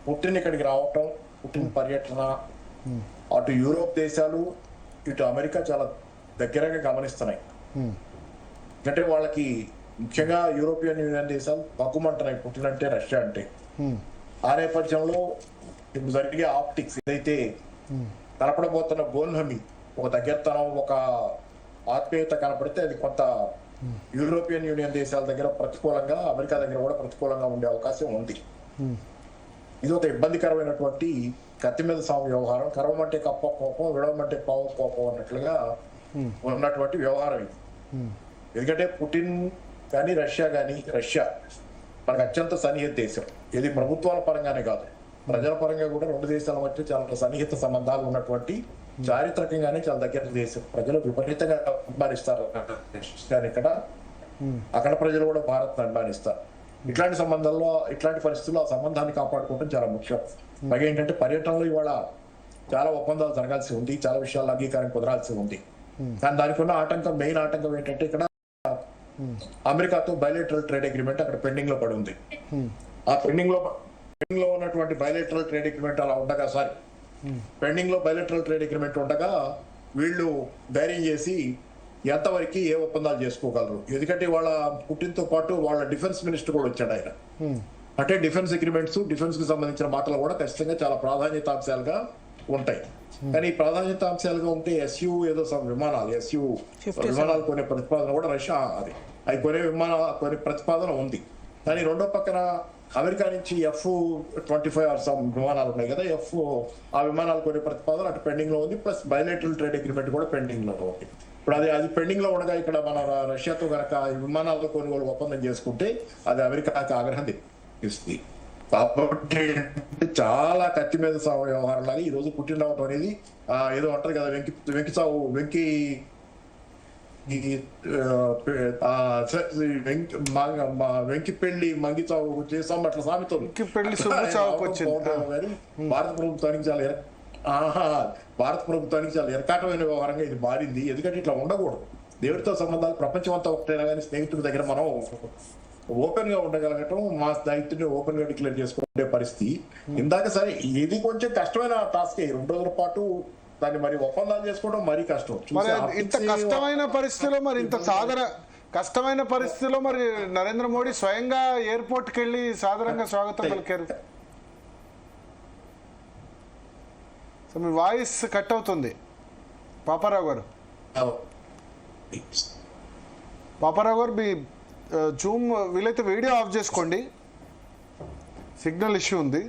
పుట్టిన ఇక్కడికి రావటం, పుట్టిన పర్యటన అటు యూరోప్ దేశాలు ఇటు అమెరికా చాలా దగ్గరగా గమనిస్తున్నాయి. అంటే వాళ్ళకి ముఖ్యంగా యూరోపియన్ యూనియన్ దేశాలు బగ్గుమంటున్నాయి పుట్టినంటే రష్యా అంటే. ఆ నేపథ్యంలో ఇప్పుడు జరిగే ఆప్టిక్స్ ఏదైతే కనపడబోతున్న గోల్హమి, ఒక దగ్గరతనం, ఒక ఆత్మీయత కనపడితే అది కొంత యూరోపియన్ యూనియన్ దేశాల దగ్గర ప్రతికూలంగా, అమెరికా దగ్గర కూడా ప్రతికూలంగా ఉండే అవకాశం ఉంది. ఇది ఒక ఇబ్బందికరమైనటువంటి కత్తి మీద సాగు వ్యవహారం. కరవమంటే కప్ప కోపం, విడవమంటే పావు కోపం అన్నట్లుగా ఉన్నటువంటి వ్యవహారం ఇది. ఎందుకంటే పుటిన్ కానీ రష్యా మనకు అత్యంత సన్నిహిత దేశం. ఇది ప్రభుత్వాల పరంగానే కాదు, ప్రజల పరంగా కూడా రెండు దేశాల మధ్య చాలా సన్నిహిత సంబంధాలు ఉన్నటువంటి, చారిత్రకంగానే చాలా దగ్గర దేశం. ప్రజలు విపరీతంగా అభిమానిస్తారు ఇక్కడ, అక్కడ ప్రజలు కూడా భారత్ అభిమానిస్తారు. ఇట్లాంటి సంబంధాల్లో, ఇట్లాంటి పరిస్థితుల్లో ఆ సంబంధాన్ని కాపాడుకోవడం చాలా ముఖ్యం. పైగా ఏంటంటే పర్యటనలో ఇవాళ చాలా ఒప్పందాలు జరగాల్సి ఉంది, చాలా విషయాలు అంగీకారం కుదరాల్సి ఉంది. కానీ దానికి ఉన్న ఆటంకం, మెయిన్ ఆటంకం ఏంటంటే ఇక్కడ అమెరికాతో బైలేటరల్ ట్రేడ్ అగ్రిమెంట్ అక్కడ పెండింగ్ లో పడి ఉంది. ఆ పెండింగ్ లో ఉన్నటువంటి బైలేటరల్ ట్రేడ్ అగ్రిమెంట్ అలా ఉండగా, పెండింగ్ లో బైలేటరల్ ట్రేడ్ అగ్రిమెంట్ ఉండగా వీళ్ళు ధైర్యం చేసి ఎంతవరకు ఏ ఒప్పందాలు చేసుకోగలరు. ఎందుకంటే వాళ్ళ పుట్టినతో పాటు వాళ్ళ డిఫెన్స్ మినిస్టర్ కూడా వచ్చాడు ఆయన. అంటే డిఫెన్స్ అగ్రిమెంట్స్, డిఫెన్స్ కి సంబంధించిన మాటలు కూడా ఖచ్చితంగా చాలా ప్రాధాన్యతాంశాలుగా ఉంటాయి. కానీ ప్రాధాన్యతాంశాలుగా ఉంటే SU ఏదో విమానాలు కొనే ప్రతిపాదన కూడా రష్యా అవి కొనే ప్రతిపాదన ఉంది. కానీ రెండో పక్కన అమెరికా నుంచి F-25 విమానాలు ఉన్నాయి కదా, ఆ విమానాలు కొనే ప్రతిపాదన అటు పెండింగ్ లో ఉంది. ప్లస్ బైలేటరల్ ట్రేడ్ అగ్రిమెంట్ కూడా పెండింగ్ లో ఉంది. ఇప్పుడు అది పెండింగ్ లో ఉండగా ఇక్కడ మన రష్యాతో కనుక ఈ విమానాలతో కొనుగోలు ఒప్పందం చేసుకుంటే అది అమెరికాకి ఆగ్రహం తెప్పిస్తుంది. కాబట్టి చాలా కత్తి మీద సాగు వ్యవహారం లాగా ఈ రోజు పుట్టిన రావటం అనేది ఏదో అంటారు కదా, వెంకి పెళ్లి మంగి చావు చేసాం అట్లా సామెతో భారత ప్రభుత్వానికి చాలా ఎరకాటమైన వ్యవహారంగా ఇది మారింది. ఎందుకంటే ఇట్లా ఉండకూడదు. దేవుడితో సంబంధాలు ప్రపంచం అంతా ఒకటైనా కానీ స్నేహితుల దగ్గర మనం ఓపెన్ గా ఉండగలగటం, మా స్నేహితుడిని ఓపెన్ గా డిక్లేర్ చేసుకునే పరిస్థితి. ఇందాక సరే ఇది కొంచెం కష్టమైన టాస్క్. 2 రోజుల పాటు దాన్ని మరి ఒప్పందాలు చేసుకోవడం మరీ కష్టం. ఇంత కష్టమైన పరిస్థితిలో కష్టమైన పరిస్థితిలో మరి నరేంద్ర మోడీ స్వయంగా ఎయిర్పోర్ట్కి వెళ్ళి సాధారణంగా స్వాగతం పలికారు. సో మీ వాయిస్ కట్ అవుతుంది పాపారావు గారు. మీ జూమ్ వీలైతే వీడియో ఆఫ్ చేసుకోండి, సిగ్నల్ ఇష్యూ ఉంది.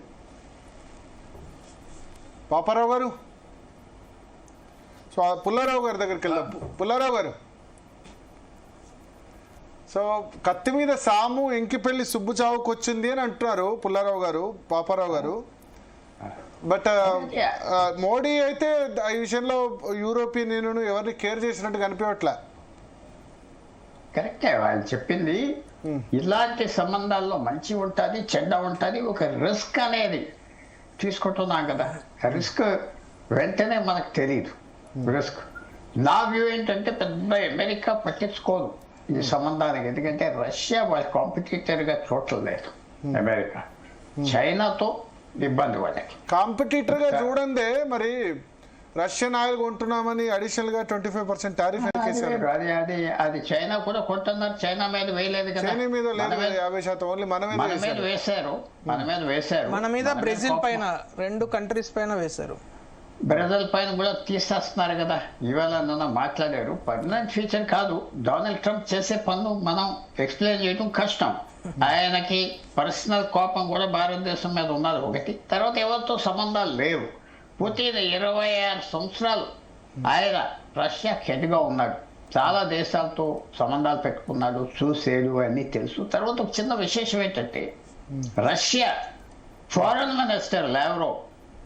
పాపారావు గారు, సో పుల్లారావు గారి దగ్గరికి వెళ్దాం. పుల్లారావు గారు, సో కత్తి మీద సాము ఎంకిపెళ్లి సుబ్బు చావుకు వచ్చింది అని అంటున్నారు పుల్లారావు గారు, పాపారావు గారు. బట్ మోడీ అయితే ఈ విషయంలో యూరోపియన్ యూనియన్ ఎవరిని కేర్ చేసినట్టు కనిపించట్లే. కరెక్టే వాళ్ళు చెప్పింది. ఇలాంటి సంబంధాల్లో మంచి ఉంటుంది, చెడ్డ ఉంటుంది. ఒక రిస్క్ అనేది తీసుకుంటున్నాం కదా, రిస్క్ వెంటనే మనకు తెలియదు. రిస్క్ నా వ్యూ ఏంటంటే పెద్ద అమెరికా పట్టించుకోదు ఈ సంబంధానికి. ఎందుకంటే రష్యా వాళ్ళ కాంపిటీటర్గా చూడలేదు. అమెరికా చైనాతో ఇబ్బంది వాళ్ళకి కాంపిటీటర్గా చూడండి. మరి రష్యన్ ఆయిల్ కొంటున్నామని అడిషనల్ గా 25% టారిఫ్ అది చైనా కూడా కొంటున్నారు. చైనా మీద వేయలేదు కదా, చైనా మీద లేదు 50%, ఓన్లీ మన మీద వేశారు. మన మీద బ్రెజిల్ పైన 2 కంట్రీస్ పైన వేశారు. బ్రెజిల్ పైన కూడా తీసేస్తున్నారు కదా, ఇవాళ నన్ను మాట్లాడారు. పర్మనెంట్ ఫ్యూచర్ కాదు, డొనాల్డ్ ట్రంప్ చేసే పనులు మనం ఎక్స్ప్లెయిన్ చేయడం కష్టం. ఆయనకి పర్సనల్ కోపం కూడా భారతదేశం మీద ఉన్నది ఒకటి. తర్వాత ఎవరితో సంబంధాలు లేవు. పుతిన్ 26 సంవత్సరాలు ఆయన రష్యా హెడ్గా ఉన్నాడు, చాలా దేశాలతో సంబంధాలు పెట్టుకున్నాడు, చూసేడు అన్నీ తెలుసు. తర్వాత ఒక చిన్న విశేషం ఏంటంటే రష్యా ఫారెన్ మినిస్టర్ లావ్రోవ్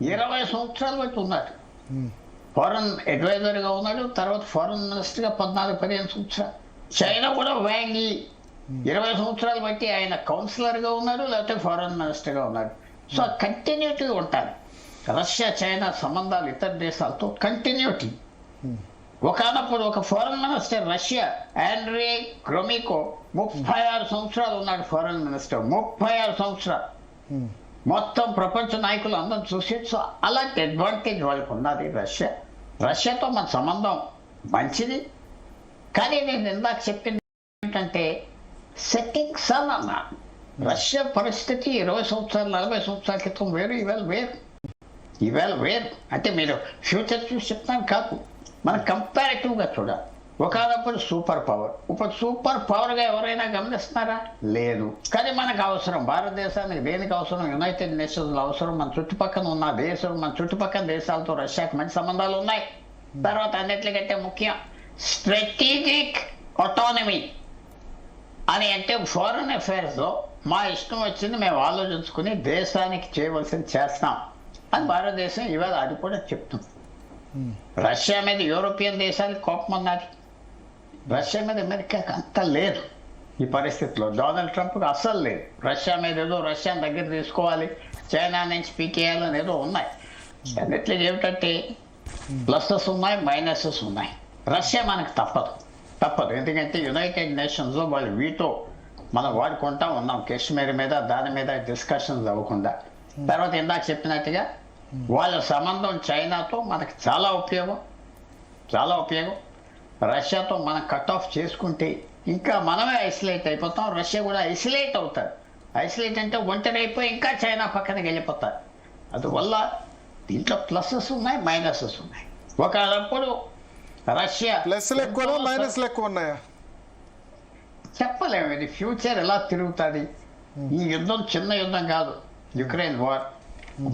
20 సంవత్సరాలు బట్టి ఉన్నాడు, ఫారెన్ అడ్వైజర్గా ఉన్నాడు. తర్వాత ఫారెన్ మినిస్టర్గా 14-15 సంవత్సరాలు. చైనా కూడా వ్యాంగి 20 సంవత్సరాలు బట్టి ఆయన కౌన్సిలర్గా ఉన్నాడు, లేకపోతే ఫారెన్ మినిస్టర్గా ఉన్నాడు. సో కంటిన్యూటీ ఉంటారు రష్యా చైనా సంబంధాలు ఇతర దేశాలతో కంటిన్యూటీ. ఒకనప్పుడు ఒక ఫారెన్ మినిస్టర్ రష్యా ఆండ్రే గ్రోమికో 36 సంవత్సరాలు ఉన్నాడు ఫారెన్ మినిస్టర్, 36 సంవత్సరాలు. మొత్తం ప్రపంచ నాయకులు అందరం చూసి, సో అలాంటి అడ్వాంటేజ్ వాళ్ళకు ఉన్నది రష్యాతో మన సంబంధం మంచిది. కానీ నేను ఇందాక చెప్పింది ఏంటంటే సెట్టింగ్ సన్ అన్న రష్యా పరిస్థితి 20 సంవత్సరాలు 40 సంవత్సరాల క్రితం వేరు, ఇవాళ వేరు. అంటే మీరు ఫ్యూచర్ చూసి చెప్తాను కాదు, మనం కంపారిటివ్గా చూడాలి. ఒకనప్పుడు సూపర్ పవర్, ఇప్పుడు సూపర్ పవర్గా ఎవరైనా గమనిస్తున్నారా? లేదు. కానీ మనకు అవసరం, భారతదేశానికి దేనికి అవసరం? యునైటెడ్ నేషన్స్ అవసరం. మన చుట్టుపక్కల ఉన్న దేశం, మన చుట్టుపక్కల దేశాలతో రష్యాకి మంచి సంబంధాలు ఉన్నాయి. తర్వాత అన్నిటికంటే ముఖ్యం స్ట్రాటజిక్ ఆటోనమీ అని, అంటే ఫారెన్ అఫైర్స్లో మా ఇష్టం వచ్చింది మేము ఆలోచించుకుని దేశానికి చేయవలసింది చేస్తాం అని భారతదేశం ఇవాళ అది కూడా చెప్తుంది. రష్యా మీద యూరోపియన్ దేశాలకు కోపం ఉన్నది, రష్యా మీద అమెరికాకి అంత లేదు ఈ పరిస్థితిలో. డొనాల్డ్ ట్రంప్కి అస్సలు లేదు. రష్యా మీద ఏదో రష్యాని దగ్గర తీసుకోవాలి, చైనా నుంచి పీకేయాలని ఏదో ఉన్నాయి. అన్నిట్లో ఏమిటంటే ప్లసెస్ ఉన్నాయి, మైనసెస్ ఉన్నాయి. రష్యా మనకు తప్పదు, ఎందుకంటే యునైటెడ్ నేషన్స్లో వాళ్ళు వీటో మనం వాడుకుంటా ఉన్నాం కాశ్మీర్ మీద, దాని మీద డిస్కషన్స్ అవ్వకుండా. తర్వాత ఇందాక చెప్పినట్టుగా వాళ్ళ సంబంధం చైనాతో మనకు చాలా ఉపయోగం. రష్యాతో మనం కట్ ఆఫ్ చేసుకుంటే ఇంకా మనమే ఐసోలేట్ అయిపోతాం, రష్యా కూడా ఐసోలేట్ అవుతారు. ఐసోలేట్ అంటే ఒంటరి అయిపోయి ఇంకా చైనా పక్కనకి వెళ్ళిపోతారు. అందువల్ల దీంట్లో ప్లసెస్ ఉన్నాయి, మైనసెస్ ఉన్నాయి. ఒకప్పుడు రష్యా ప్లస్లు ఎక్కువ మైనస్లు ఎక్కువ ఉన్నాయా? చెప్పలేము, ఇది ఫ్యూచర్ ఎలా తిరుగుతుంది. ఈ యుద్ధం చిన్న యుద్ధం కాదు, యుక్రెయిన్ వార్.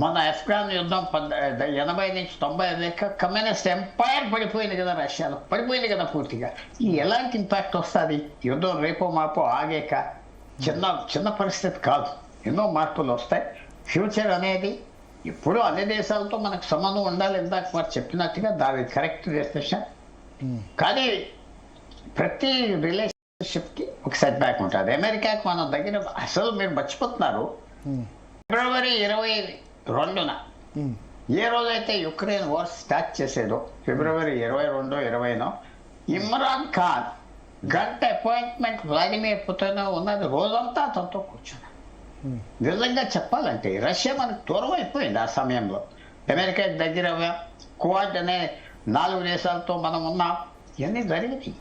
మన ఆఫ్ఘాన్ యుద్ధం 80 నుంచి 90 లెక్క కమ్యూనిస్ట్ ఎంపైర్ పడిపోయింది కదా, రష్యాలో పడిపోయింది కదా పూర్తిగా. ఈ ఎలాంటి ఇంపాక్ట్ వస్తుంది? యుద్ధం రేపో మాపో ఆగాక చిన్న పరిస్థితి కాదు, ఎన్నో మార్పులు వస్తాయి. ఫ్యూచర్ అనేది ఇప్పుడు అన్ని దేశాలతో మనకు సంబంధం ఉండాలి. ఇందాక వారు చెప్పినట్టుగా దాని కరెక్ట్ డెఫినేషన్. కానీ ప్రతి రిలేషన్షిప్కి ఒక సెట్ బ్యాక్ ఉంటుంది. అమెరికాకి మన దగ్గర అసలు మీరు మర్చిపోతున్నారు, ఫిబ్రవరి 22న ఏ రోజైతే యుక్రెయిన్ వార్ స్టార్ట్ చేసేదో, ఫిబ్రవరి 22-20నో ఇమ్రాన్ ఖాన్ గంట అపాయింట్మెంట్ వ్లాదిమిర్ పుతిన్ ఉన్నది, రోజంతా అతనితో కూర్చున్నాడు. నిజంగా చెప్పాలంటే రష్యా మనకు దూరం అయిపోయింది ఆ సమయంలో. అమెరికాకి దగ్గర క్వాడ్ అనే 4 దేశాలతో మనం ఉన్నాం. ఇవన్నీ జరిగినాయి.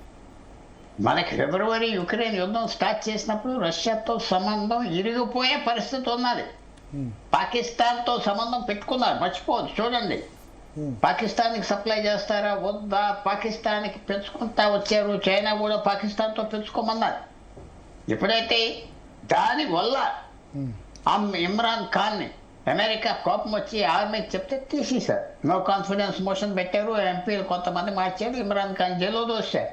మనకి ఫిబ్రవరి యుక్రెయిన్ యుద్ధం స్టార్ట్ చేసినప్పుడు రష్యాతో సంబంధం ఇరిగిపోయే పరిస్థితి ఉన్నది. పాకిస్తాన్తో సంబంధం పెట్టుకున్నారు, మర్చిపోవద్దు. చూడండి, పాకిస్తాన్కి సప్లై చేస్తారా వద్దా, పాకిస్తాన్కి పెంచుకుంటా వచ్చారు. చైనా కూడా పాకిస్తాన్తో పెంచుకోమన్నారు. ఎప్పుడైతే దానివల్ల ఇమ్రాన్ ఖాన్ని అమెరికా కోపం వచ్చి ఆర్మీకి చెప్తే తీసేశారు, నో కాన్ఫిడెన్స్ మోషన్ పెట్టారు, ఎంపీలు కొంతమంది మార్చారు, ఇమ్రాన్ ఖాన్ జైల్లో దోశారు.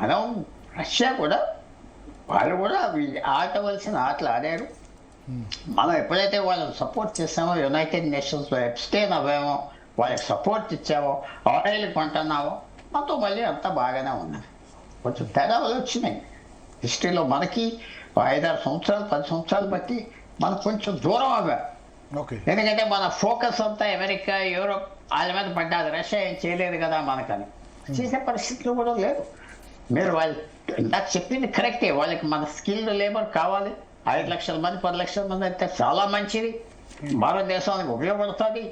మనం రష్యా కూడా వాళ్ళు కూడా ఆడవలసిన ఆటలు ఆడారు. మనం ఎప్పుడైతే వాళ్ళని సపోర్ట్ చేసామో, యునైటెడ్ నేషన్స్లో అబ్స్టైన్ అవ్వామో, వాళ్ళకి సపోర్ట్ ఇచ్చామో, ఆయిల్ కొంటున్నామో, మనతో మళ్ళీ అంతా బాగానే ఉన్నది. కొంచెం తేడాలు వచ్చినాయి హిస్టరీలో. మనకి 5-6 సంవత్సరాలు 10 సంవత్సరాలు బట్టి మనం కొంచెం దూరం అవ్వాం. ఎందుకంటే మన ఫోకస్ అంతా అమెరికా, యూరోప్ వాళ్ళ మీద పడ్డాది. రష్యా ఏం చేయలేదు కదా మనకని, చేసే పరిస్థితులు కూడా లేదు. మీరు వాళ్ళు నాకు చెప్పింది కరెక్టే, వాళ్ళకి మన స్కిల్డ్ లేబర్ కావాలి. 5 లక్షల మంది 10 లక్షల మంది అయితే చాలా మంచిది, భారతదేశానికి ఉపయోగపడుతుంది.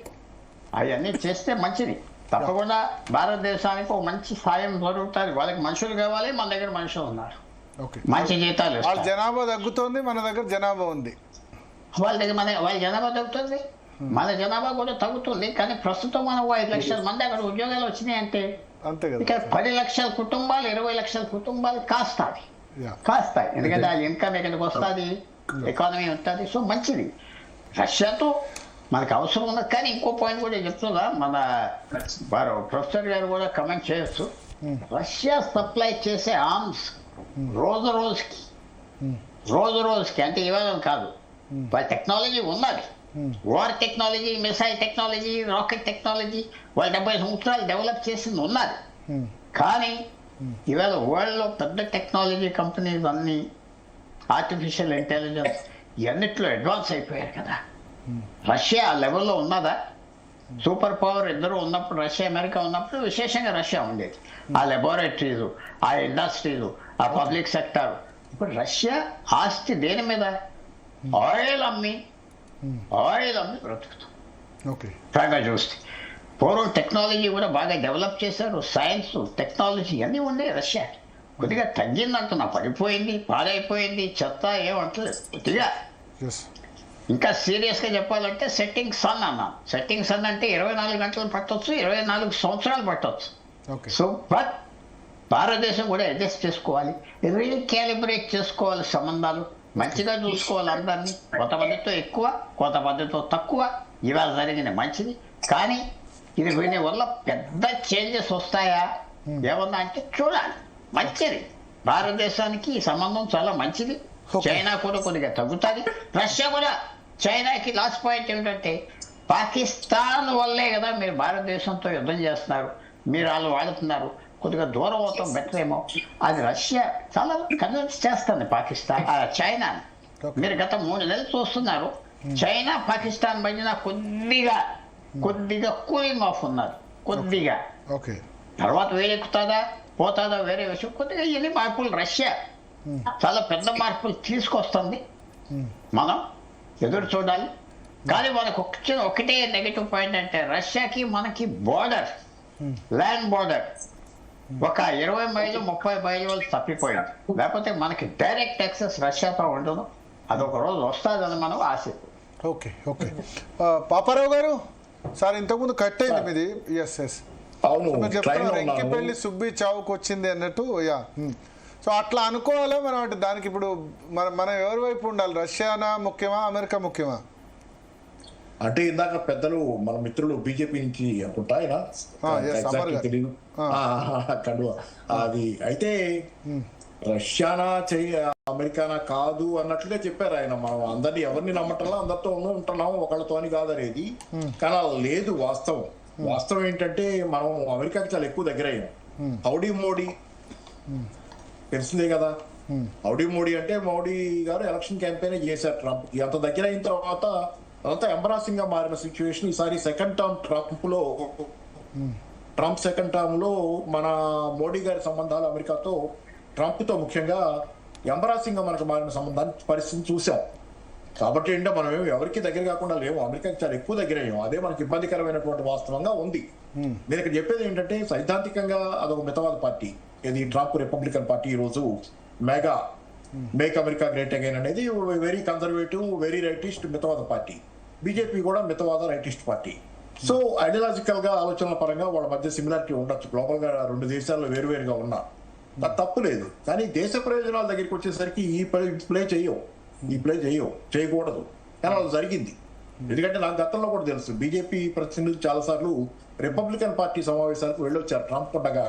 అవన్నీ చేస్తే మంచిది. తప్పకుండా భారతదేశానికి ఒక మంచి సాయం జరుగుతుంది. వాళ్ళకి మనుషులు కావాలి, మన దగ్గర మనుషులు ఉన్నారు, మంచి జీతాలు. వాళ్ళ జనాభా తగ్గుతోంది, మన దగ్గర జనాభా ఉంది. వాళ్ళ దగ్గర వాళ్ళ జనాభా తగ్గుతుంది, మన జనాభా కూడా తగ్గుతుంది, కానీ ప్రస్తుతం మనం 5 లక్షల మంది అక్కడ ఉద్యోగాలు వచ్చినాయి అంటే అంతే కదా ఇక 10 లక్షల కుటుంబాలు 20 లక్షల కుటుంబాలు కాస్తాయి. యా కాస్తాయి ఎందుకంటే ఆ ఇన్కమ్ ఎక్కడికి వస్తుంది, ఎకానమీ ఉంటుంది. సో మంచిది. రష్యాతో మనకు అవసరం ఉన్నది. కానీ ఇంకో పాయింట్ కూడా చెప్తున్నా, మన వారు ప్రొఫెసర్ గారు కూడా కమెంట్ చేయొచ్చు. రష్యా సప్లై చేసే ఆర్మ్స్ రోజు రోజుకి అంటే ఇవాళ కాదు, వాళ్ళ టెక్నాలజీ ఉన్నది. War technology, missile technology, rocket technology వాళ్ళు 70 సంవత్సరాలు డెవలప్ చేసింది ఉన్నది. కానీ ఇవాళ వరల్డ్లో పెద్ద టెక్నాలజీ కంపెనీస్ అన్నీ ఆర్టిఫిషియల్ ఇంటెలిజెన్స్ ఇవన్నిట్లో అడ్వాన్స్ అయిపోయారు కదా. రష్యా ఆ లెవెల్లో ఉన్నదా? సూపర్ పవర్ ఇద్దరు ఉన్నప్పుడు, రష్యా అమెరికా ఉన్నప్పుడు విశేషంగా రష్యా ఉండేది. ఆ లెబొరేటరీస్, ఆ ఇండస్ట్రీస్, ఆ పబ్లిక్ సెక్టర్. ఇప్పుడు రష్యా ఆస్తి దేని మీద? ఆయిల్ అమ్మి బ్రతుకుతాం. ఓకే బాగా చూస్తే పూర్వం టెక్నాలజీ కూడా బాగా డెవలప్ చేశారు. సైన్స్, టెక్నాలజీ అన్నీ ఉన్నాయి. రష్యా కొద్దిగా తగ్గిందంటున్నా, పడిపోయింది, పాడైపోయింది, చెత్త ఏమంటలేదు. కొద్దిగా ఎస్ ఇంకా సీరియస్గా చెప్పాలంటే సెట్టింగ్ సన్ అన్నాం. సెట్టింగ్ సన్ అంటే 24 గంటలు పట్టొచ్చు, 24 సంవత్సరాలు పట్టొచ్చు. ఓకే సో బట్ భారతదేశం కూడా అడ్జస్ట్ చేసుకోవాలి, రీకాలిబ్రేట్ చేసుకోవాలి సంబంధాలు, మంచిగా చూసుకోవాలి అందరినీ. కొంతమందితో ఎక్కువ, కొంతమందితో తక్కువ. ఇవాళ జరిగింది మంచిది, కానీ ఇది వీటి వల్ల పెద్ద చేంజెస్ వస్తాయా ఏమన్నా అంటే చూడాలి. మంచిది, భారతదేశానికి ఈ సంబంధం చాలా మంచిది. చైనా కూడా కొద్దిగా తగ్గుతుంది, రష్యా కూడా. చైనాకి లాస్ట్ పాయింట్ ఏమిటంటే, పాకిస్తాన్ వల్లే కదా మీరు భారతదేశంతో యుద్ధం చేస్తున్నారు, మీరు వాళ్ళు వాడుతున్నారు, కొద్దిగా దూరం అవుతాం బెటర్ ఏమో. అది రష్యా చాలా కన్విన్స్ చేస్తుంది పాకిస్తాన్, చైనా. మీరు గత 3 నెలలు చూస్తున్నారు, చైనా పాకిస్తాన్ మధ్యన కొద్దిగా కూలింగ్ ఆఫ్ ఉన్నారు. కొద్దిగా ఓకే తర్వాత వేడెక్కుతుందా పోతుందా వేరే విషయం. కొద్దిగా ఎన్ని మార్పులు రష్యా చాలా పెద్ద మార్పులు తీసుకొస్తుంది. మనం ఎదురు చూడాలి. కానీ మనకు ఒకటే నెగటివ్ పాయింట్ అంటే, రష్యాకి మనకి బోర్డర్, ల్యాండ్ బోర్డర్ ఒక 20 మైళ్ళు 30 మైళ్ళు తప్పిపోయింది. లేకపోతే మనకి డైరెక్ట్ యాక్సెస్ రష్యాతో ఉండదు. అదొక రోజు వస్తుందని మనం ఆశిస్తాం. ఓకే ఓకే పాపారావు గారు, సార్ ఇంతకుముందు కట్ అయింది మీది. ఎస్ అవును, మీరు ట్రైన్లో చెప్తున్నారు ఉన్నాను. ఎంకిపల్లి సుబ్బి చావుకు వచ్చింది అన్నట్టు. యా సో అట్లా అనుకోవాలా మనం? అంటే దానికి ఇప్పుడు మనం ఎవరి వైపు ఉండాలి? రష్యానా ముఖ్యమా, అమెరికా ముఖ్యమా? అంటే ఇందాక పెద్దలు మన మిత్రులు బీజేపీ నుంచి అనుకుంటా ఆయన yes, అమర్ గారు. తెలియదు కండువా అది. అయితే రష్యానా అమెరికానా కాదు అన్నట్లుగా చెప్పారు ఆయన. మనం అందరినీ ఎవరిని నమ్మటంలో అందరితో ఉంటున్నాము, ఒకళ్ళతో అని కాదనేది. కానీ అలా లేదు. వాస్తవం ఏంటంటే, మనం అమెరికాకి చాలా ఎక్కువ దగ్గర అయ్యాం. హౌడీ మోడీ తెలిసిందే కదా. హౌడీ మోడీ అంటే మోడీ గారు ఎలక్షన్ క్యాంపెయిన్ చేశారు ట్రంప్. అంత దగ్గర అయిన తర్వాత అదంతా ఎంబరాసింగ్ గా మారిన సిచ్యువేషన్. ఈసారి second term Trump second term లో మన మోడీ గారి సంబంధాలు అమెరికాతో, ట్రంప్ తో ముఖ్యంగా ఎంబరాసింగ్ గా మనకు మారిన పరిస్థితిని చూసాం. కాబట్టి ఏంటంటే మనం ఎవరికి దగ్గర కాకుండా లేవు, అమెరికాకి చాలా ఎక్కువ దగ్గర అయ్యాం. అదే మనకి ఇబ్బందికరమైనటువంటి వాస్తవంగా ఉంది. నేను ఇక్కడ చెప్పేది ఏంటంటే, సైద్ధాంతికంగా అదొక మితవాద పార్టీ. ఇది ట్రంప్ రిపబ్లికన్ పార్టీ ఈ రోజు మేక్ అమెరికా గ్రేట్ అగైన్ అనేది వెరీ కన్సర్వేటివ్, వెరీ రైటిస్ట్ మితవాద పార్టీ. బీజేపీ కూడా మితవాద రైటిస్ట్ పార్టీ. సో ఐడియాలజికల్ గా, ఆలోచనల పరంగా వాళ్ళ మధ్య సిమిలారిటీ ఉండొచ్చు. గ్లోబల్ గా 2 దేశాల్లో వేరువేరుగా ఉన్నా అది తప్పు లేదు. కానీ దేశ ప్రయోజనాల దగ్గరికి వచ్చేసరికి ఈ ప్లే చేయకూడదు. కానీ అలా జరిగింది. ఎందుకంటే నాకు గతంలో కూడా తెలుసు, బీజేపీ ప్రతినిధులు చాలాసార్లు రిపబ్లికన్ పార్టీ సమావేశాలకు వెళ్ళొచ్చారు. ట్రంప్ ఉండగా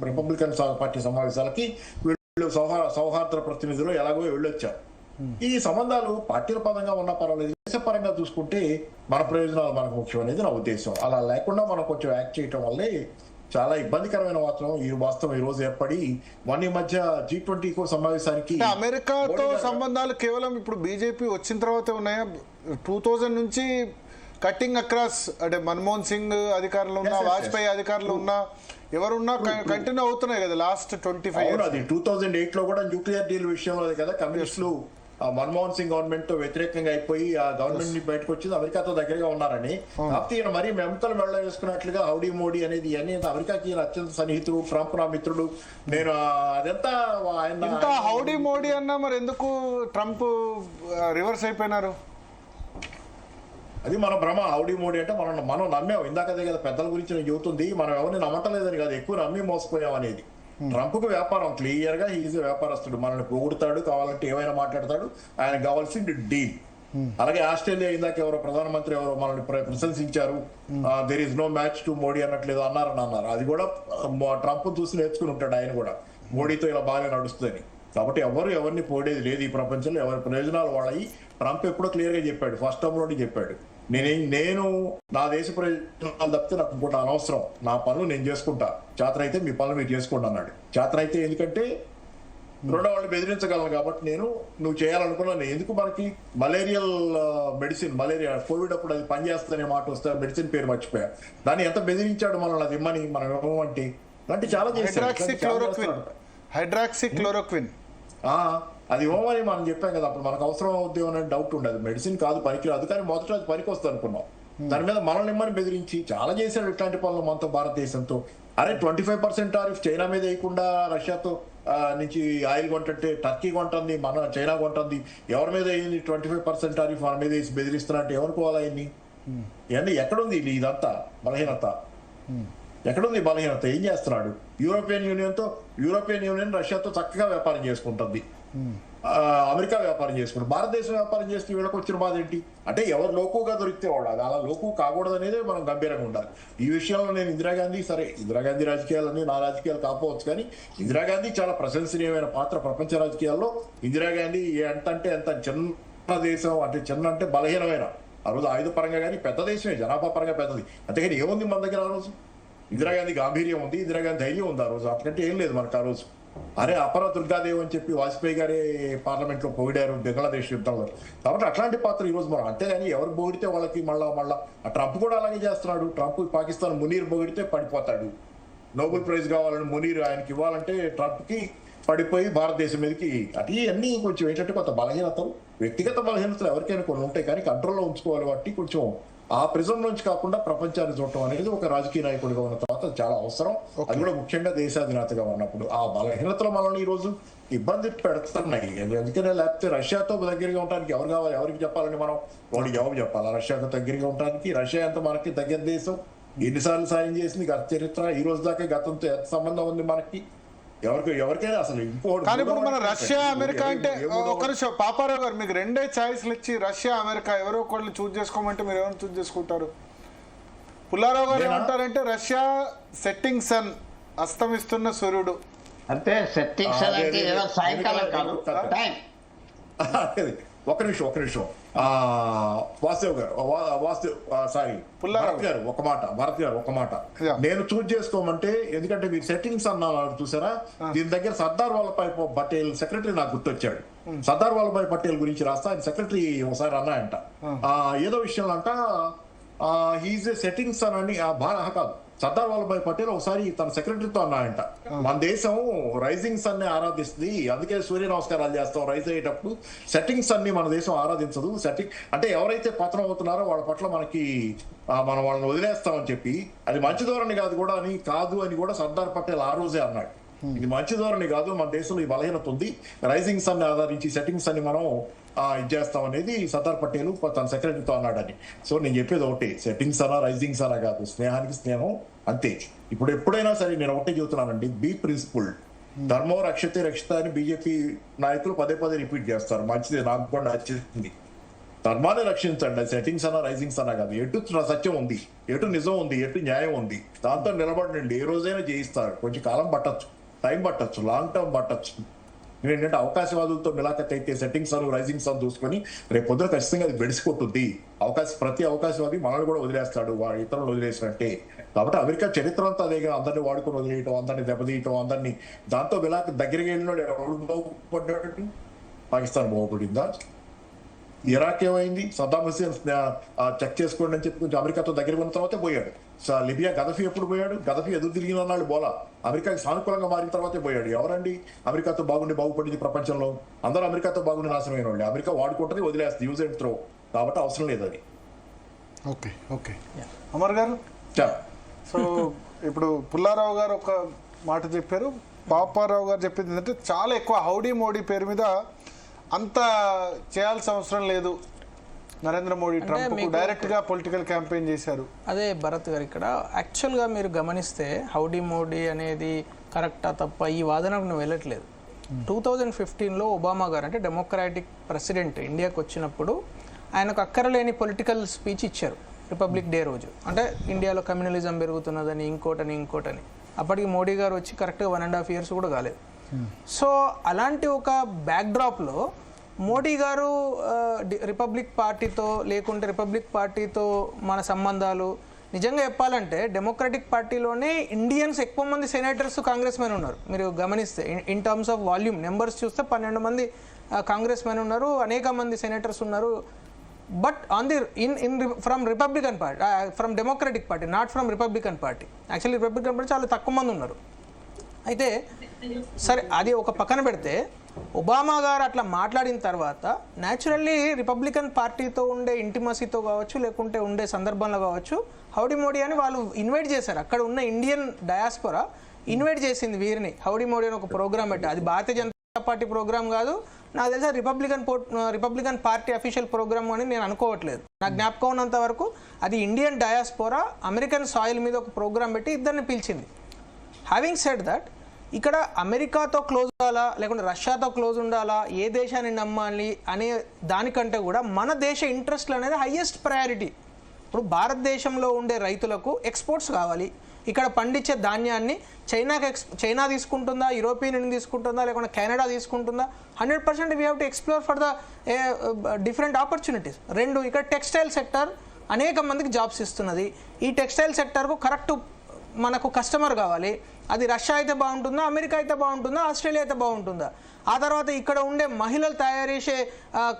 రిపబ్లికన్ పార్టీ సమావేశాలకి సౌహార్ద ప్రతినిధులు ఎలాగో వెళ్ళొచ్చారు. ఈ సంబంధాలు పార్టీల పరంగా ఉన్న పర్వాలేదు, దేశపరంగా చూసుకుంటే మన ప్రయోజనాలు మనకు ముఖ్యం అనేది నా ఉద్దేశం. అలా లేకుండా మనం కొంచెం యాక్ట్ చేయటం వల్లే చాలా ఇబ్బందికరమైన వాస్తవం ఈ రోజు ఏర్పడి మన మధ్య G20 సమావేశానికి. అమెరికాతో సంబంధాలు కేవలం ఇప్పుడు బీజేపీ వచ్చిన తర్వాతే ఉన్నాయా? 2000 నుంచి కట్టింగ్ అక్రాస్, అంటే మన్మోహన్ సింగ్ అధికారంలో ఉన్నా, వాజ్పేయి అధికారంలో ఉన్నా, ఎవరున్నా కంటిన్యూ అవుతున్నాయి కదా లాస్ట్ 25 years. అది 2008 లో కూడా న్యూక్లియర్ డీల్ విషయంలో కదా కమ్యూనిస్టులు మన్మోహన్ సింగ్ గవర్నమెంట్ తో వ్యతిరేకంగా అయిపోయి ఆ గవర్నమెంట్ ని బయటకు వచ్చింది అమెరికాతో దగ్గరగా ఉన్నారని. కాకపోతే ఈయన మరీ మెమతలు వెళ్ళ వేసుకున్నట్లుగా హౌడీ మోడీ అనేది ఇవన్నీ అమెరికాకి అత్యంత సన్నిహితుడు, ట్రంప్ నా మిత్రుడు, నేను అదంతా ఆయన హౌడీ మోడీ అన్నా మరి ఎందుకు ట్రంప్ రివర్స్ అయిపోయినారు? అది మన భ్రమ. హౌడీ మోడీ అంటే మనం నమ్మాం. ఇందాకదే కదా పెద్దల గురించి నేను చెబుతుంది, మనం ఎవరిని నమ్మటలేదని కాదు, ఎక్కువ నమ్మి మోసపోయాం అనేది. ట్రంప్కు వ్యాపారం క్లియర్ గా, ఈజ్ వ్యాపారస్తుడు, మనల్ని పొగుడుతాడు, కావాలంటే ఏమైనా మాట్లాడతాడు, ఆయనకు కావాల్సింది డీల్. అలాగే ఆస్ట్రేలియా ఇందాక ఎవరో ప్రధానమంత్రి ఎవరో మనల్ని ప్రశంసించారు, there is no match to Modi అన్నట్లేదు అన్నారు. అది కూడా ట్రంప్ చూసి నేర్చుకుని ఉంటాడు ఆయన కూడా, మోడీతో ఇలా బాగా నడుస్తుందని. కాబట్టి ఎవరిని పోడేది లేదు ఈ ప్రపంచంలో, ఎవరి ప్రయోజనాలు వాళ్ళవి. ట్రంప్ ఎప్పుడో క్లియర్ గా చెప్పాడు, ఫస్ట్ టర్మ్ లోనే చెప్పాడు, నేను నా దేశ ప్రయోజనాలు తప్పితే నాకు ఇంకోటి అనవసరం, నా పనులు నేను చేసుకుంటా, చేతనైతే మీ పనులు మీరు చేసుకోండి అన్నాడు. చేతనైతే ఎందుకంటే రెండో వాళ్ళు బెదిరించగలను కాబట్టి నువ్వు చేయాలనుకున్నాను. ఎందుకు మనకి మలేరియల్ మెడిసిన్, మలేరియా కోవిడ్ అప్పుడు అది పనిచేస్తుందనే మాట వస్తే మెడిసిన్ పేరు మర్చిపోయా, దాన్ని ఎంత బెదిరించాడు మనల్ని, అది ఇమ్మని మనం ఇవ్వమంటే, అలాంటి చాలా చేశాడు. హైడ్రాక్సిక్లోరోక్విన్ అది ఇవ్వమని మనం చెప్పాం కదా, అప్పుడు మనకు అవసరం అవుద్ది అనే డౌట్ ఉండదు. మెడిసిన్ కాదు, పనికిరాదు, కానీ మొదట అది పనికి వస్తుంది అనుకున్నాం. దాని మీద మనల్ని ఇమ్మని బెదిరించి చాలా చేశాడు ఇట్లాంటి పనులు మనతో, భారతదేశంతో. అరే 25% టారిఫ్ చైనా మీద వేయకుండా రష్యాతో నుంచి ఆయిల్ కొంటే టర్కీ కొంటుంది, మన చైనా కొంటుంది, ఎవరి మీద అయింది 25% టారిఫ్ మన మీద వేసి బెదిరిస్తున్నట్టు ఎవరుకోవాలి ఆయన్ని? ఇవన్నీ ఎక్కడుంది ఇదంతా బలహీనత? ఎక్కడుంది బలహీనత? ఏం చేస్తున్నాడు? యూరోపియన్ యూనియన్ రష్యాతో చక్కగా వ్యాపారం చేసుకుంటుంది, అమెరికా వ్యాపారం చేసుకుంటుంది, భారతదేశం వ్యాపారం చేస్తే వీళ్ళకి వచ్చిన బాధ ఏంటి? అంటే ఎవరు లోకుగా దొరికితే వాడు, అది అలా లోకు కాకూడదు అనేది మనం గంభీరంగా ఉండాలి. ఈ విషయంలో నేను ఇందిరాగాంధీ రాజకీయాలని నా రాజకీయాలు కాకపోవచ్చు, కానీ ఇందిరాగాంధీ చాలా ప్రశంసనీయమైన పాత్ర ప్రపంచ రాజకీయాల్లో. ఇందిరాగాంధీ ఎంత చిన్న దేశం, అంటే బలహీనమైన, ఆ రోజు ఆయుధ పరంగా కానీ పెద్ద దేశమే, జనాభా పరంగా పెద్దది, అంతేగాని ఏముంది మన దగ్గర ఆ రోజు? ఇందిరాగాంధీ గాంభీర్యం ఉంది, ఇందిరాగాంధీ ధైర్యం ఉంది ఆ రోజు, అంతకంటే ఏం లేదు మనకు ఆ రోజు. అరే అపర దుర్గాదేవ్ అని చెప్పి వాజ్పేయి గారే పార్లమెంట్ లో పొగిడారు బంగ్లాదేశ్ యుద్ధంలో. కాబట్టి అట్లాంటి పాత్ర ఈ రోజు మనం, అంతేగాని ఎవరు పొగిడితే వాళ్ళకి మళ్ళా ట్రంప్ కూడా అలాగే చేస్తున్నాడు. ట్రంప్ పాకిస్తాన్ మునీర్ పొగిడితే పడిపోతాడు, నోబెల్ ప్రైజ్ కావాలని మునీర్ ఆయనకి ఇవ్వాలంటే ట్రంప్ కి పడిపోయి భారతదేశం మీదకి. అన్నీ కొంచెం ఏంటంటే కొంత బలహీనతలు, వ్యక్తిగత బలహీనతలు ఎవరికైనా కొన్ని ఉంటాయి, కానీ కంట్రోల్లో ఉంచుకోవాలి. వాటి కొంచెం ఆ ప్రిజం నుంచి కాకుండా ప్రపంచాన్ని చూడటం అనేది ఒక రాజకీయ నాయకుడిగా ఉన్న తర్వాత చాలా అవసరం. అది కూడా ముఖ్యంగా దేశాధినేతగా ఉన్నప్పుడు. ఆ బలహీనతలు మనల్ని ఈ రోజు ఇబ్బంది పెడుతున్నాయి. అందుకనే లేకపోతే రష్యాతో దగ్గరగా ఉండడానికి ఎవరు కావాలి, ఎవరికి చెప్పాలని మనం వాడికి జవాబు చెప్పాలి. రష్యాతో దగ్గరగా ఉండడానికి, రష్యా ఎంత మనకి దగ్గర దేశం, ఎన్నిసార్లు సాయం చేసింది, గత చరిత్ర, ఈ రోజు దాకా గతంతో ఎంత సంబంధం ఉంది మనకి, ఎవరికైనా అసలు ఇంకోటి. కానీ ఇప్పుడు మన రష్యా అమెరికా అంటే ఒక నిమిషం పాపారావు గారు, మీకు రెండే ఛాయిస్లు ఇచ్చి రష్యా అమెరికా ఎవరో ఒకళ్ళు చూజ్ చేసుకోమంటే మీరు ఎవరిని చూజ్ చేసుకుంటారు? పుల్లారావు గారు ఏమంటారంటే రష్యా సెట్టింగ్ సన్, అస్తమిస్తున్న సూర్యుడు. అంటే సెట్టింగ్ సన్ అంటే ఏదో సాయంకాలం కాదు, టైం. ఒక నిమిషం వాసుదేవ్ గారు, భరత్ గారు ఒక మాట నేను చూజ్ చేసుకోమంటే, ఎందుకంటే మీరు సెట్టింగ్స్ అన్నారు చూసారా, దీని దగ్గర సర్దార్ వల్లభాయ్ పటేల్ సెక్రటరీ నాకు గుర్తొచ్చాడు. సర్దార్ వల్లభాయ్ పటేల్ గురించి రాస్తా, ఆయన సెక్రటరీ ఒకసారి అన్నాయంట ఏదో విషయంలో అంట, హీజ్ ఏ సెట్టింగ్స్ అని కాదు, సర్దార్ వల్లభాయ్ పటేల్ ఒకసారి తన సెక్రటరీతో అన్నాయంట, మన దేశం రైజింగ్ సన్ ని ఆరాధిస్తుంది, అందుకే సూర్య నమస్కారాలు చేస్తాం రైజ్ అయ్యేటప్పుడు, సెట్టింగ్స్ అన్ని మన దేశం ఆరాధించదు. సెట్టింగ్ అంటే ఎవరైతే పతనం అవుతున్నారో వాళ్ళ పట్ల మనం వాళ్ళని వదిలేస్తామని చెప్పి, అది మంచి ధోరణి కాదు అని కూడా సర్దార్ పటేల్ ఆ రోజే అన్నాడు. ఇది మంచి ధోరణి కాదు, మన దేశంలో ఈ బలహీనత ఉంది, రైజింగ్ సన్ ఆధారించి సెట్టింగ్స్ అన్ని మనం ఇచ్చేస్తాం అనేది సర్దార్ పటేల్ తన సెక్రటరీతో అన్నాడని. సో నేను చెప్పేది ఒకటి, సెట్టింగ్స్ అనా రైజింగ్స్ అనా కాదు, స్నేహానికి స్నేహం అంతే. ఇప్పుడు ఎప్పుడైనా సరే నేను ఒకటే చెబుతున్నానండి, బీ ప్రిన్సిపుల్, ధర్మో రక్షతే రక్షిత అని బీజేపీ నాయకులు పదే రిపీట్ చేస్తారు, మంచిది, నాకు కూడా నచ్చింది. ధర్మాన్ని రక్షించండి, సెట్టింగ్స్ అనా రైజింగ్స్ అనా కాదు. ఎటు సత్యం ఉంది, ఎటు నిజం ఉంది, ఎటు న్యాయం ఉంది, దాంతో నిలబడండి. ఏ రోజైనా జయిస్తారు. కొంచెం కాలం పట్టచ్చు, టైం పట్టచ్చు, లాంగ్ టర్మ్ పట్టచ్చు. ఏంటంటే అవకాశవాదులతో మిలాఖత్ అయితే సెట్టింగ్స్ అను రైజింగ్స్ అని చూసుకొని రేపు పొద్దున ఖచ్చితంగా అది బెడిసికొట్టుద్ది. ప్రతి అవకాశవాది మనల్ని కూడా వదిలేస్తాడు, ఇతరులు వదిలేసినట్టే. కాబట్టి అమెరికా చరిత్ర అంతా అదేగా, అందరినీ వాడుకొని వదిలేయటం, అందరినీ దెబ్బతీయటం, అందరినీ దాంతో మిలాఖత్ దగ్గరికి వెళ్ళినాడు. ఎవరు బాగుపడ్డాడు? పాకిస్తాన్ బాగుపడిందా? ఇరాక్ ఏమైంది? సద్దాం హుసేన్ చెక్ చేసుకోండి అని చెప్పి కొంచెం అమెరికాతో దగ్గర ఉన్న తర్వాతే పోయాడు. లిబియా గదఫీ ఎప్పుడు పోయాడు? గదఫీ ఎదురు తిరిగిన నాడు బోలా, అమెరికాకి సానుకూలంగా మారిన తర్వాతే పోయాడు. ఎవరండి అమెరికాతో బాగుపడింది ప్రపంచంలో? అందరూ అమెరికాతో బాగుండి నాశనమైన వాళ్ళు. అమెరికా వాడుకుంటుంది, వదిలేస్తుంది, యూజ్ అండ్ త్రో. కాబట్టి అవసరం లేదు అది. ఓకే అమర్ గారు, సో ఇప్పుడు పుల్లారావు గారు ఒక మాట చెప్పారు, పాపారావు గారు చెప్పింది ఏంటంటే చాలా ఎక్కువ హౌడీ మోడీ పేరు మీద అంత చేయాల్సిన అవసరం లేదు, నరేంద్ర మోడీ ట్రంప్ డైరెక్ట్ గా పొలిటికల్ క్యాంపెయిన్ చేశారు. అదే భరత్ గారు, ఇక్కడ యాక్చువల్గా మీరు గమనిస్తే హౌడీ మోడీ అనేది కరెక్టా తప్ప ఈ వాదనకు నువ్వు వెళ్ళట్లేదు. 2015లో ఒబామా గారు అంటే డెమోక్రాటిక్ ప్రెసిడెంట్ ఇండియాకి వచ్చినప్పుడు ఆయనకు అక్కరలేని పొలిటికల్ స్పీచ్ ఇచ్చారు రిపబ్లిక్ డే రోజు. అంటే ఇండియాలో కమ్యూనలిజం పెరుగుతున్నదని ఇంకోటని. అప్పటికి మోడీ గారు వచ్చి కరెక్ట్గా 1.5 years కూడా కాలేదు. సో అలాంటి ఒక బ్యాక్డ్రాప్లో మోడీ గారు రిపబ్లిక్ పార్టీతో లేకుంటే రిపబ్లిక్ పార్టీతో మన సంబంధాలు నిజంగా చెప్పాలంటే డెమోక్రటిక్ పార్టీలోనే ఇండియన్స్ ఎక్కువ మంది సెనేటర్స్ కాంగ్రెస్ మెన్ ఉన్నారు. మీరు గమనిస్తే in terms of volume numbers చూస్తే 12 మంది కాంగ్రెస్ మెన్ ఉన్నారు, అనేక మంది సెనేటర్స్ ఉన్నారు. But on the from Republican party, from democratic party, not from Republican party. Actually Republican party చాలా తక్కువ మంది ఉన్నారు. అయితే సరే అది ఒక పక్కన పెడితే ఒబామా గారు అట్లా మాట్లాడిన తర్వాత న్యాచురల్లీ రిపబ్లికన్ పార్టీతో ఉండే ఇంటిమసీతో కావచ్చు లేకుంటే ఉండే సందర్భంలో కావచ్చు హౌడీ మోడీ అని వాళ్ళు ఇన్వైట్ చేశారు. అక్కడ ఉన్న ఇండియన్ డయాస్పోరా ఇన్వైట్ చేసింది వీరిని. హౌడీ మోడీ అని ఒక ప్రోగ్రామ్ పెట్టి, అది భారతీయ జనతా పార్టీ ప్రోగ్రామ్ కాదు, నాకు తెలిసి రిపబ్లికన్ పార్టీ అఫీషియల్ ప్రోగ్రామ్ అని నేను అనుకోవట్లేదు. నాకు జ్ఞాపకం ఉన్నంత వరకు అది ఇండియన్ డయాస్పోరా అమెరికన్ సాయిల్ మీద ఒక ప్రోగ్రామ్ పెట్టి ఇద్దరిని పిలిచింది. హ్యావింగ్ సెడ్ దట్, ఇక్కడ అమెరికాతో క్లోజ్ ఉండాలా లేకుంటే రష్యాతో క్లోజ్ ఉండాలా, ఏ దేశాన్ని నమ్మాలి అనే దానికంటే కూడా మన దేశ ఇంట్రెస్ట్లు అనేది హైయెస్ట్ ప్రయారిటీ. ఇప్పుడు భారతదేశంలో ఉండే రైతులకు ఎక్స్పోర్ట్స్ కావాలి. ఇక్కడ పండించే ధాన్యాన్ని చైనా తీసుకుంటుందా, యూరోపియన్ యూనియన్ తీసుకుంటుందా, లేకుంటే కెనడా తీసుకుంటుందా, 100% we have to explore for the different opportunities. రెండు, ఇక్కడ టెక్స్టైల్ సెక్టర్ అనేక మందికి జాబ్స్ ఇస్తున్నది. ఈ టెక్స్టైల్ సెక్టర్కు కరెక్ట్ మనకు కస్టమర్ కావాలి. అది రష్యా అయితే బాగుంటుందా, అమెరికా అయితే బాగుంటుందా, ఆస్ట్రేలియా అయితే బాగుంటుందా. ఆ తర్వాత ఇక్కడ ఉండే మహిళలు తయారు చేసే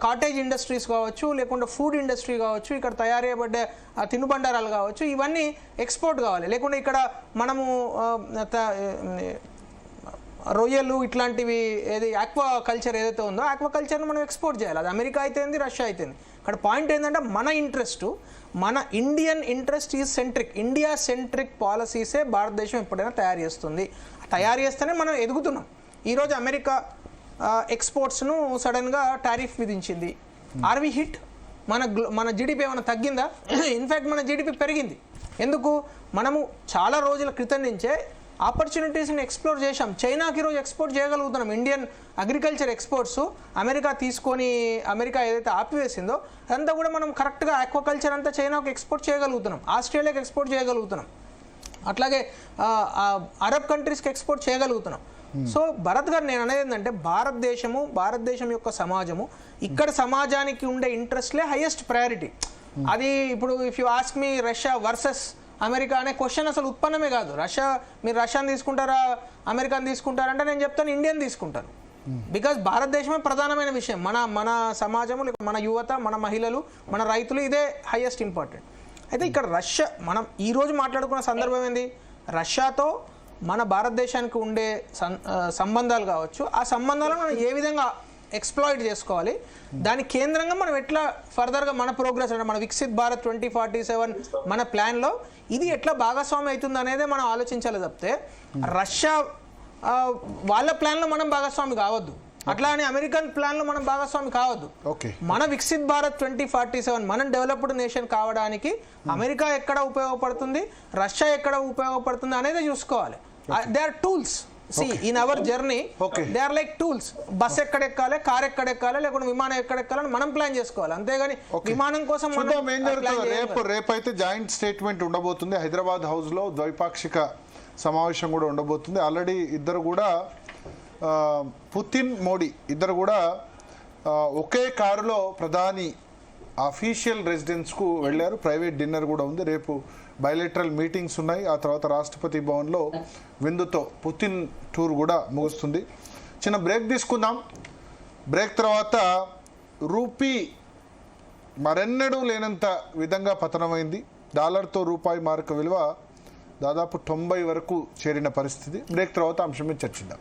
కాటేజ్ ఇండస్ట్రీస్ కావచ్చు, లేకుంటే ఫుడ్ ఇండస్ట్రీ కావచ్చు, ఇక్కడ తయారు చేయబడ్డే తినుబండారాలు కావచ్చు, ఇవన్నీ ఎక్స్పోర్ట్ కావాలి. లేకుంటే ఇక్కడ మనము రొయ్యలు ఇట్లాంటివి ఏది ఆక్వా కల్చర్ ఏదైతే ఉందో ఆక్వా కల్చర్ని మనం ఎక్స్పోర్ట్ చేయాలి. అది అమెరికా అయితేంది, రష్యా అయితేంది. ఇక్కడ పాయింట్ ఏంటంటే మన ఇంట్రెస్ట్, మన Indian interest is centric. India centric పాలసీసే భారతదేశం ఎప్పుడైనా తయారు చేస్తుంది. తయారు చేస్తేనే మనం ఎదుగుతున్నాం. ఈరోజు అమెరికా ఎక్స్పోర్ట్స్ను సడన్గా టారిఫ్ విధించింది. Are we hit? మన జీడిపి ఏమైనా తగ్గిందా? ఇన్ఫ్యాక్ట్ మన జీడిపి పెరిగింది. ఎందుకు? మనము చాలా రోజుల క్రితం నుంచే ఆపర్చునిటీస్ని ఎక్స్ప్లోర్ చేశాం. చైనాకి ఈరోజు ఎక్స్పోర్ట్ చేయగలుగుతున్నాం. ఇండియన్ అగ్రికల్చర్ ఎక్స్పోర్ట్స్ అమెరికా ఏదైతే ఆపివేసిందో అదంతా కూడా మనం కరెక్ట్గా ఆక్వాకల్చర్ అంతా చైనాకు ఎక్స్పోర్ట్ చేయగలుగుతున్నాం, ఆస్ట్రేలియాకి ఎక్స్పోర్ట్ చేయగలుగుతున్నాం, అట్లాగే అరబ్ కంట్రీస్కి ఎక్స్పోర్ట్ చేయగలుగుతున్నాం. సో భరత్ గారు, నేను అనేది ఏంటంటే భారతదేశం యొక్క సమాజము, ఇక్కడ సమాజానికి ఉండే ఇంట్రెస్ట్లే హైయెస్ట్ ప్రయారిటీ. అది ఇప్పుడు if you ask me Russia versus America అనే క్వశ్చన్ అసలు ఉత్పన్నమే కాదు. మీరు రష్యాని తీసుకుంటారా, అమెరికాని తీసుకుంటారంటే నేను చెప్తాను ఇండియన్ తీసుకుంటాను. బికాజ్ భారతదేశమే ప్రధానమైన విషయం. మన సమాజము, మన యువత, మన మహిళలు, మన రైతులు, ఇదే హైయెస్ట్ ఇంపార్టెంట్. అయితే ఇక్కడ మనం ఈరోజు మాట్లాడుకున్న సందర్భం ఏంది? రష్యాతో మన భారతదేశానికి ఉండే సంబంధాలు కావచ్చు, ఆ సంబంధాలను మనం ఏ విధంగా ఎక్స్ప్లాయిట్ చేసుకోవాలి, దాని కేంద్రంగా మనం ఎట్లా ఫర్దర్గా మన ప్రోగ్రెస్ అంటే మన వికసిత్ భారత్ 2047 మన ప్లాన్లో ఇది ఎట్లా భాగస్వామి అవుతుంది అనేదే మనం ఆలోచించాలి తప్పితే రష్యా వాళ్ళ ప్లాన్లో మనం భాగస్వామి కావద్దు, అట్లా అని అమెరికన్ ప్లాన్లో మనం భాగస్వామి కావద్దు. మన వికసిత్ భారత్ 2047 మనం డెవలప్డ్ నేషన్ కావడానికి అమెరికా ఎక్కడ ఉపయోగపడుతుంది, రష్యా ఎక్కడ ఉపయోగపడుతుంది అనేది చూసుకోవాలి. They are tools. See, in our journey, they are like tools. Bus ఎక్కడ ఎక్కాలి, కార్ ఎక్కడ ఎక్కాలి, లేకుంటే విమానం ఎక్కడ ఎక్కాలని మనం ప్లాన్ చేసుకోవాలి. అంతేగాని విమానం కోసం రేపైతే జాయింట్ స్టేట్మెంట్ ఉండబోతుంది. హైదరాబాద్ హౌస్ లో ద్వైపాక్షిక సమావేశం కూడా ఉండబోతుంది. ఆల్రెడీ ఇద్దరు కూడా పుతిన్, మోడీ ఇద్దరు కూడా ఒకే కారులో ప్రధాని అఫీషియల్ రెసిడెన్స్కు వెళ్ళారు. ప్రైవేట్ డిన్నర్ కూడా ఉంది. రేపు బయలేటరల్ మీటింగ్స్ ఉన్నాయి. ఆ తర్వాత రాష్ట్రపతి భవన్లో విందుతో పుతిన్ టూర్ కూడా ముగుస్తుంది. చిన్న బ్రేక్ తీసుకుందాం. బ్రేక్ తర్వాత రూపీ మరెన్నడూ లేనంత విధంగా పతనమైంది. డాలర్తో రూపాయి మార్క విలువ దాదాపు 90 వరకు చేరిన పరిస్థితి. బ్రేక్ తర్వాత అంశం మీద చర్చిద్దాం.